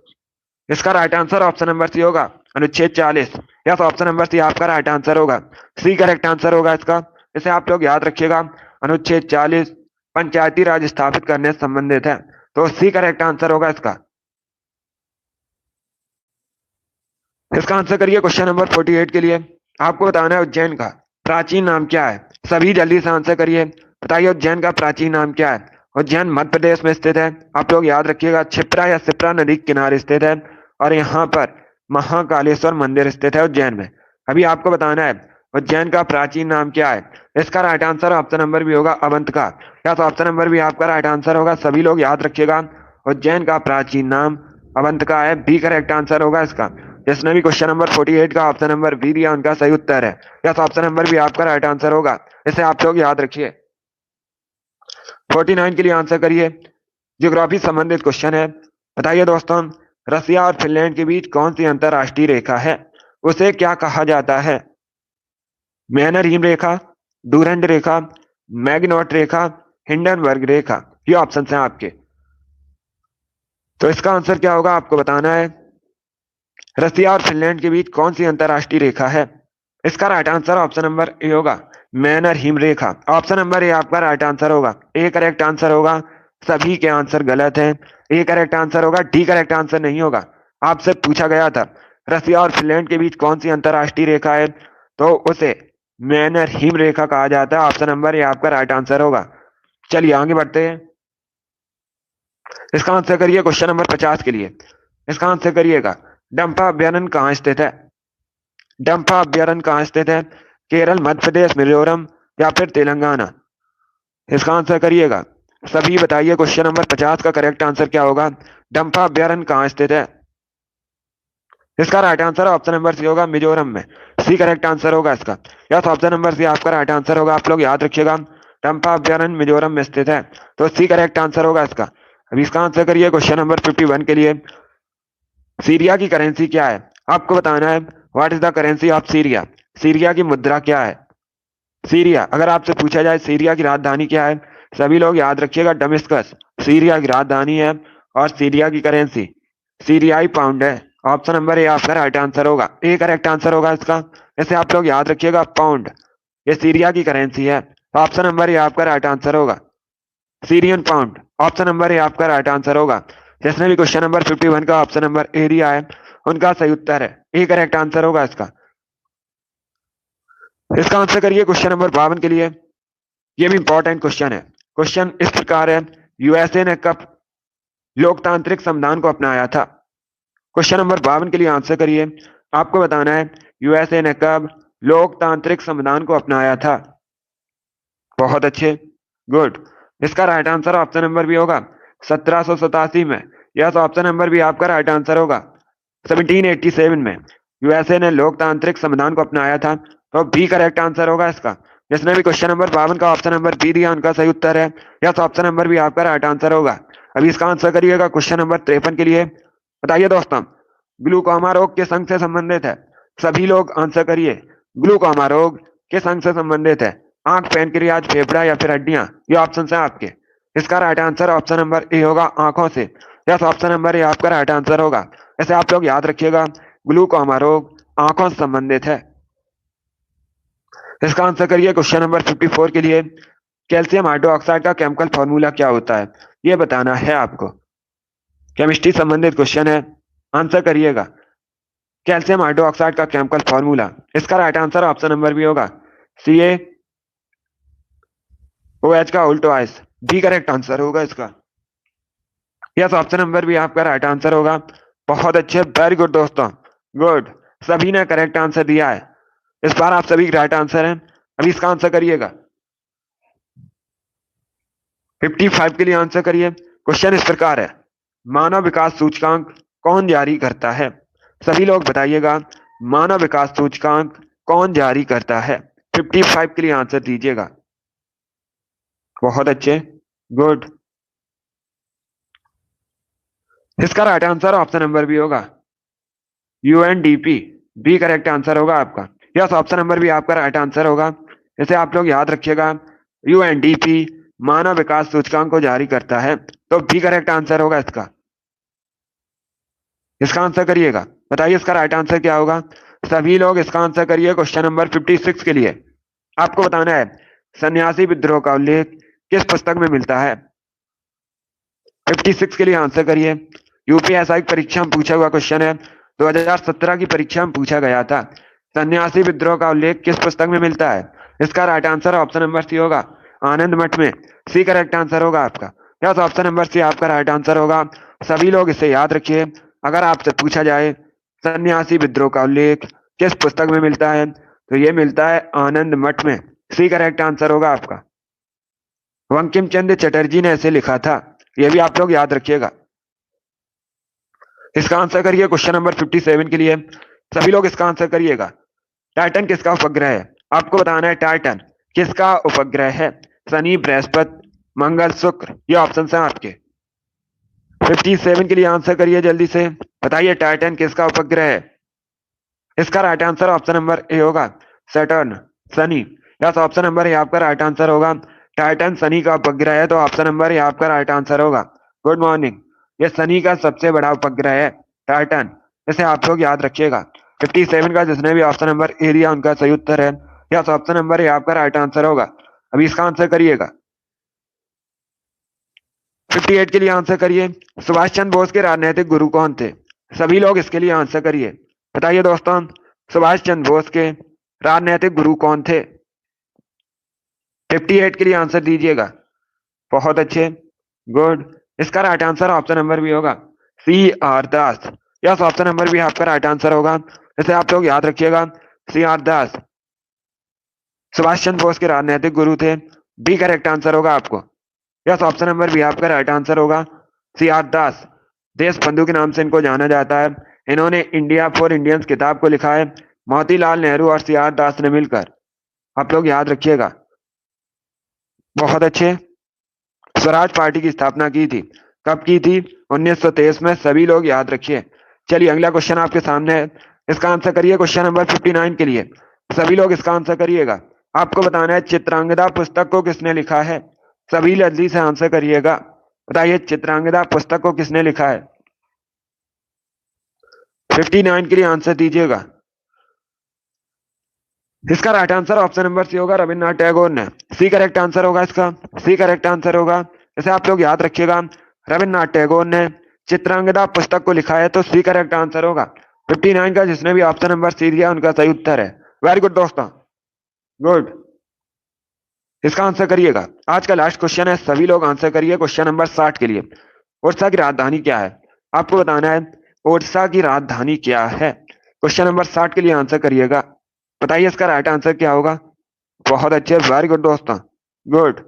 इसका right answer option number C होगा, अनुच्छेद 40। यस, ऑप्शन नंबर सी आपका राइट आंसर होगा। सी करेक्ट आंसर होगा इसका। इसे आप लोग याद रखिएगा। अनुच्छेद 40 पंचायती राज स्थापित करने से संबंधित है, तो सी करेक्ट आंसर होगा इसका। इसका आंसर करिए क्वेश्चन नंबर 48 के लिए। आपको बताना है उज्जैन का प्राचीन नाम क्या है। सभी जल्दी से आंसर करिए। बताइए उज्जैन का प्राचीन नाम क्या है। उज्जैन मध्य प्रदेश में स्थित है। आप लोग याद रखिएगा, क्षिप्रा या शिप्रा नदी के किनारे स्थित है और यहाँ पर महाकालेश्वर मंदिर स्थित है उज्जैन में। अभी आपको बताना है उज्जैन का प्राचीन नाम क्या है। इसका right answer option number B होगा अवंतिका। या तो ऑप्शन नंबर भी आपका राइट आंसर होगा। सभी लोग याद रखिएगा, उज्जैन का प्राचीन नाम अवंतिका है। बी करेक्ट आंसर होगा इसका। जिसने भी क्वेश्चन नंबर 48 का ऑप्शन नंबर बी दिया उनका सही उत्तर है। या तो ऑप्शन नंबर भी आपका राइट आंसर होगा। इसे आप लोग याद रखिए। 49 के लिए आंसर करिए। ज्योग्राफी संबंधित क्वेश्चन है। बताइए दोस्तों, रसिया और फिनलैंड के बीच कौन सी अंतरराष्ट्रीय रेखा है। उसे क्या कहा जाता है। मैनर-हिम रेखा, डूरंड रेखा, मैग्नॉट रेखा, हिंडनबर्ग रेखा। ये ऑप्शन हैं आपके। तो इसका आंसर क्या होगा आपको बताना है। रसिया और फिनलैंड के बीच कौन सी अंतरराष्ट्रीय रेखा है। इसका right answer option number A होगा, मैनर हिम रेखा। ऑप्शन नंबर ए आपका राइट आंसर होगा। ए करेक्ट आंसर होगा। सभी के आंसर गलत हैं। ए करेक्ट आंसर होगा, डी करेक्ट आंसर नहीं होगा। आपसे पूछा गया था रसिया और फिनलैंड के बीच कौन सी अंतरराष्ट्रीय रेखा है, तो उसे मैनर हिम रेखा कहा जाता है। ऑप्शन नंबर ए आपका राइट आंसर होगा। चलिए आगे बढ़ते हैं। इसका आंसर करिए क्वेश्चन नंबर 50 के लिए। इसका आंसर करिएगा, डंपा अभ्यारण्य कहाँ स्थित है। डंपा अभ्यारण्य कहाँ स्थित है। केरल, मध्य प्रदेश, मिजोरम या फिर तेलंगाना। इसका आंसर करिएगा। सभी बताइए क्वेश्चन नंबर 50 का करेक्ट आंसर क्या होगा। डंपा अभ्यारण्य कहाँ स्थित है। इसका right answer option number C होगा, मिजोरम में। सी करेक्ट आंसर होगा इसका। या तो ऑप्शन नंबर सी आपका राइट आंसर होगा। आप लोग याद रखिएगा, डंपा अभ्यारण्य मिजोरम में स्थित है, तो सी करेक्ट आंसर होगा इसका। अभी इसका आंसर करिए क्वेश्चन नंबर 51 के लिए। सीरिया की करेंसी क्या है। आपको बताना है what is the currency of Syria. Syria की मुद्रा क्या है। सीरिया, अगर आपसे पूछा जाए सीरिया की राजधानी क्या है, सभी लोग याद रखिएगा, दमिश्कस सीरिया की राजधानी है। और सीरिया की करेंसी सीरियाई पाउंड है। ऑप्शन नंबर ए आपका राइट आंसर होगा। ए करेक्ट आंसर होगा इसका। इसे आप लोग याद रखिएगा, पाउंड ये सीरिया की करेंसी है। ऑप्शन नंबर ए आपका राइट आंसर होगा, Syrian pound. Option number A आपका राइट आंसर होगा। जिसने भी क्वेश्चन नंबर 51 का ऑप्शन नंबर ए दिया है उनका सही उत्तर है। ए करेक्ट आंसर होगा इसका। इसका आंसर करिए क्वेश्चन नंबर 52 के लिए। ये भी इंपॉर्टेंट क्वेश्चन है। क्वेश्चन इस प्रकार है, यूएसए ने कब लोकतांत्रिक संविधान को अपनाया था। क्वेश्चन नंबर 52 के लिए आंसर करिए। आपको बताना है यूएसए ने कब लोकतांत्रिक संविधान को अपनाया था। बहुत अच्छे, गुड। इसका right answer option number B होगा 1787 में। यह तो ऑप्शन नंबर भी आपका राइट आंसर होगा। 1787 में यूएसए ने लोकतांत्रिक संविधान को अपनाया था, तो बी करेक्ट आंसर होगा इसका। जिसने भी क्वेश्चन नंबर 52 का ऑप्शन नंबर बी दिया उनका सही उत्तर है। यह तो ऑप्शन नंबर भी आपका राइट आंसर होगा। अभी इसका आंसर करिएगा क्वेश्चन नंबर 53 के लिए। बताइए दोस्तों, ग्लूकोमा रोग किस अंग से संबंधित है। सभी लोग आंसर करिए। ग्लूकोमा रोग किस अंग से संबंधित है। आंख, पैनक्रियाज, फेफड़ा या फिर हड्डियां। ये ऑप्शन है आपके। इसका right answer option number A होगा, आंखों से। यस, ऑप्शन नंबर ए आपका राइट आंसर होगा। ऐसे आप लोग याद रखिएगा, ग्लूकोमा रोग आंखों से संबंधित है। इसका आंसर करिए क्वेश्चन नंबर 54 के लिए। कैल्शियम हाइड्रोक्साइड का केमिकल फॉर्मूला क्या होता है, ये बताना है आपको। केमिस्ट्री संबंधित क्वेश्चन है, आंसर करिएगा। कैल्शियम हाइड्रोक्साइड का केमिकल फॉर्मूला, इसका right answer option number B होगा, CaOH का उल्टोआइस। बी करेक्ट आंसर होगा इसका। यस, ऑप्शन नंबर भी आपका राइट आंसर होगा। बहुत अच्छे, वेरी गुड दोस्तों, गुड। सभी ने करेक्ट आंसर दिया है। इस बार आप सभी राइट आंसर हैं। अभी इसका आंसर करिएगा। 55 के लिए आंसर करिए। क्वेश्चन इस प्रकार है, मानव विकास सूचकांक कौन जारी करता है। सभी लोग बताइएगा, मानव विकास सूचकांक कौन जारी करता है। 55 के लिए आंसर दीजिएगा। बहुत अच्छे, गुड। इसका right answer option number B होगा, UNDP। बी करेक्ट आंसर होगा आपका। यस, ऑप्शन नंबर भी आपका राइट आंसर होगा। इसे आप लोग याद रखिएगा, UNDP मानव विकास सूचकांक को जारी करता है, तो बी करेक्ट आंसर होगा इसका। इसका आंसर करिएगा। बताइए इसका राइट आंसर क्या होगा। सभी लोग इसका आंसर करिए क्वेश्चन नंबर 56 के लिए। आपको बताना है सन्यासी विद्रोह का उल्लेख किस पुस्तक में मिलता है। 56 के लिए आंसर करिए। यूपीएसआई परीक्षा में पूछा हुआ क्वेश्चन है, 2017 की परीक्षा में पूछा गया था। सन्यासी विद्रोह का उल्लेख किस पुस्तक में मिलता है? इसका right answer option number C होगा, आनंद मठ में। सी करेक्ट आंसर होगा आपका। यस, ऑप्शन नंबर सी आपका राइट आंसर होगा। सभी लोग इसे याद रखिए। अगर आपसे पूछा जाए सन्यासी विद्रोह का उल्लेख किस पुस्तक में मिलता है, तो ये मिलता है आनंद मठ में। सी करेक्ट आंसर होगा आपका। बंकिम चंद्र चटर्जी ने ऐसे लिखा था, ये भी आप लोग याद रखिएगा। इसका आंसर करिए क्वेश्चन नंबर 57 के लिए। सभी लोग इसका आंसर करिएगा। टाइटन किसका उपग्रह है? आपको बताना है टाइटन किसका उपग्रह है। शनि, बृहस्पति, मंगल, शुक्र, ये ऑप्शन है आपके। 57 के लिए आंसर करिए जल्दी से। बताइए टाइटन किसका उपग्रह है। इसका right answer option number A होगा, सैटर्न, शनि। यस, ऑप्शन नंबर ए आपका राइट आंसर होगा। टाइटन शनि का उपग्रह है, तो ऑप्शन नंबर ए आपका राइट आंसर होगा। Good morning. ये शनि का सबसे बड़ा उपग्रह है टाइटन, इसे आप लोग याद रखिएगा। 57 का जिसने भी ऑप्शन नंबर ए दिया उनका सही उत्तर है। यस, ऑप्शन नंबर ए आपका राइट आंसर होगा। अभी इसका आंसर करिएगा। 58 के लिए आंसर करिए। सुभाष चंद्र बोस के राजनीतिक गुरु कौन थे? सभी लोग इसके लिए आंसर करिए। बताइए दोस्तों, सुभाष चंद्र बोस के राजनीतिक गुरु कौन थे? 58 के लिए आंसर दीजिएगा। बहुत अच्छे, गुड। इसका right answer option number B होगा, सी आर दास। यस, ऑप्शन नंबर भी आपका राइट आंसर होगा। इसे आप लोग याद रखिएगा, सी आर दास सुभाष चंद्र बोस के राजनीतिक गुरु थे। बी करेक्ट आंसर होगा आपको। यस, ऑप्शन नंबर बी आपका राइट आंसर होगा, सी आर दास। देश बंधु के नाम से इनको जाना जाता है। इन्होंने इंडिया फॉर इंडियंस किताब को लिखा है मोतीलाल नेहरू और सी आर दास ने मिलकर। आप लोग याद रखिएगा। बहुत अच्छे। स्वराज पार्टी की स्थापना की थी, कब की थी? 1923 में। सभी लोग याद रखिए। चलिए अगला क्वेश्चन आपके सामने है, इसका आंसर करिए क्वेश्चन नंबर 59 के लिए। सभी लोग इसका आंसर करिएगा। आपको बताना है चित्रांगदा पुस्तक को किसने लिखा है। सभी जल्दी से आंसर करिएगा। बताइए चित्रांगदा पुस्तक को किसने लिखा है। 59 के लिए आंसर दीजिएगा। इसका right answer option number C होगा, रविन्द्रनाथ टैगोर ने। सी करेक्ट आंसर होगा इसका, सी करेक्ट आंसर होगा। इसे आप लोग याद रखिएगा, रविन्द्रनाथ टैगोर ने चित्रांगदा पुस्तक को लिखा है, तो सी करेक्ट आंसर होगा। 59 का जिसने भी ऑप्शन नंबर सी दिया उनका सही उत्तर है। वेरी गुड दोस्तों, गुड। इसका आंसर करिएगा। आज का लास्ट क्वेश्चन है, सभी लोग आंसर करिए क्वेश्चन नंबर 60 के लिए। ओडिशा की राजधानी क्या है? आपको बताना है ओडिशा की राजधानी क्या है। क्वेश्चन नंबर 60 के लिए आंसर करिएगा। बताइए इसका राइट आंसर क्या होगा। बहुत अच्छे, वेरी गुड दोस्तों, गुड।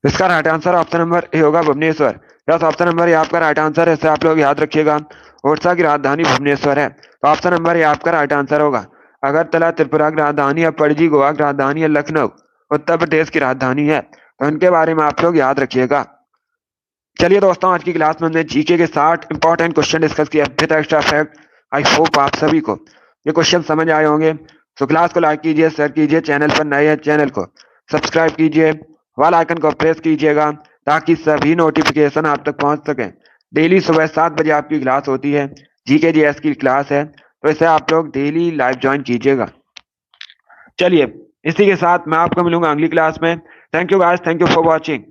इसका right answer option number A होगा, Bhubaneswar. Yes, option number A आपका राइट आंसर है, इसे आप लोग याद रखिएगा। ओडिशा की राजधानी भुवनेश्वर है, तो ऑप्शन नंबर ए आपका राइट आंसर होगा। अगरतला त्रिपुरा की राजधानी है, पणजी गोवा की राजधानी है, लखनऊ उत्तर प्रदेश की राजधानी है, तो इनके बारे में आप लोग याद रखिएगा। चलिए दोस्तों, आज की क्लास में हमने जीके के 60 इंपॉर्टेंट क्वेश्चन डिस्कस किया with extra fact. I hope आप सभी को ये क्वेश्चन समझ आए होंगे। तो क्लास को लाइक कीजिए, शेयर कीजिए, चैनल पर नए हैं चैनल को सब्सक्राइब कीजिए, वाल आइकन को प्रेस कीजिएगा ताकि सभी नोटिफिकेशन आप तक पहुंच सके। डेली सुबह 7 बजे आपकी क्लास होती है, जीके जीएस की क्लास है, तो इसे आप लोग डेली लाइव ज्वाइन कीजिएगा। चलिए इसी के साथ मैं आपको मिलूंगा अगली क्लास में। Thank you guys, thank you for watching.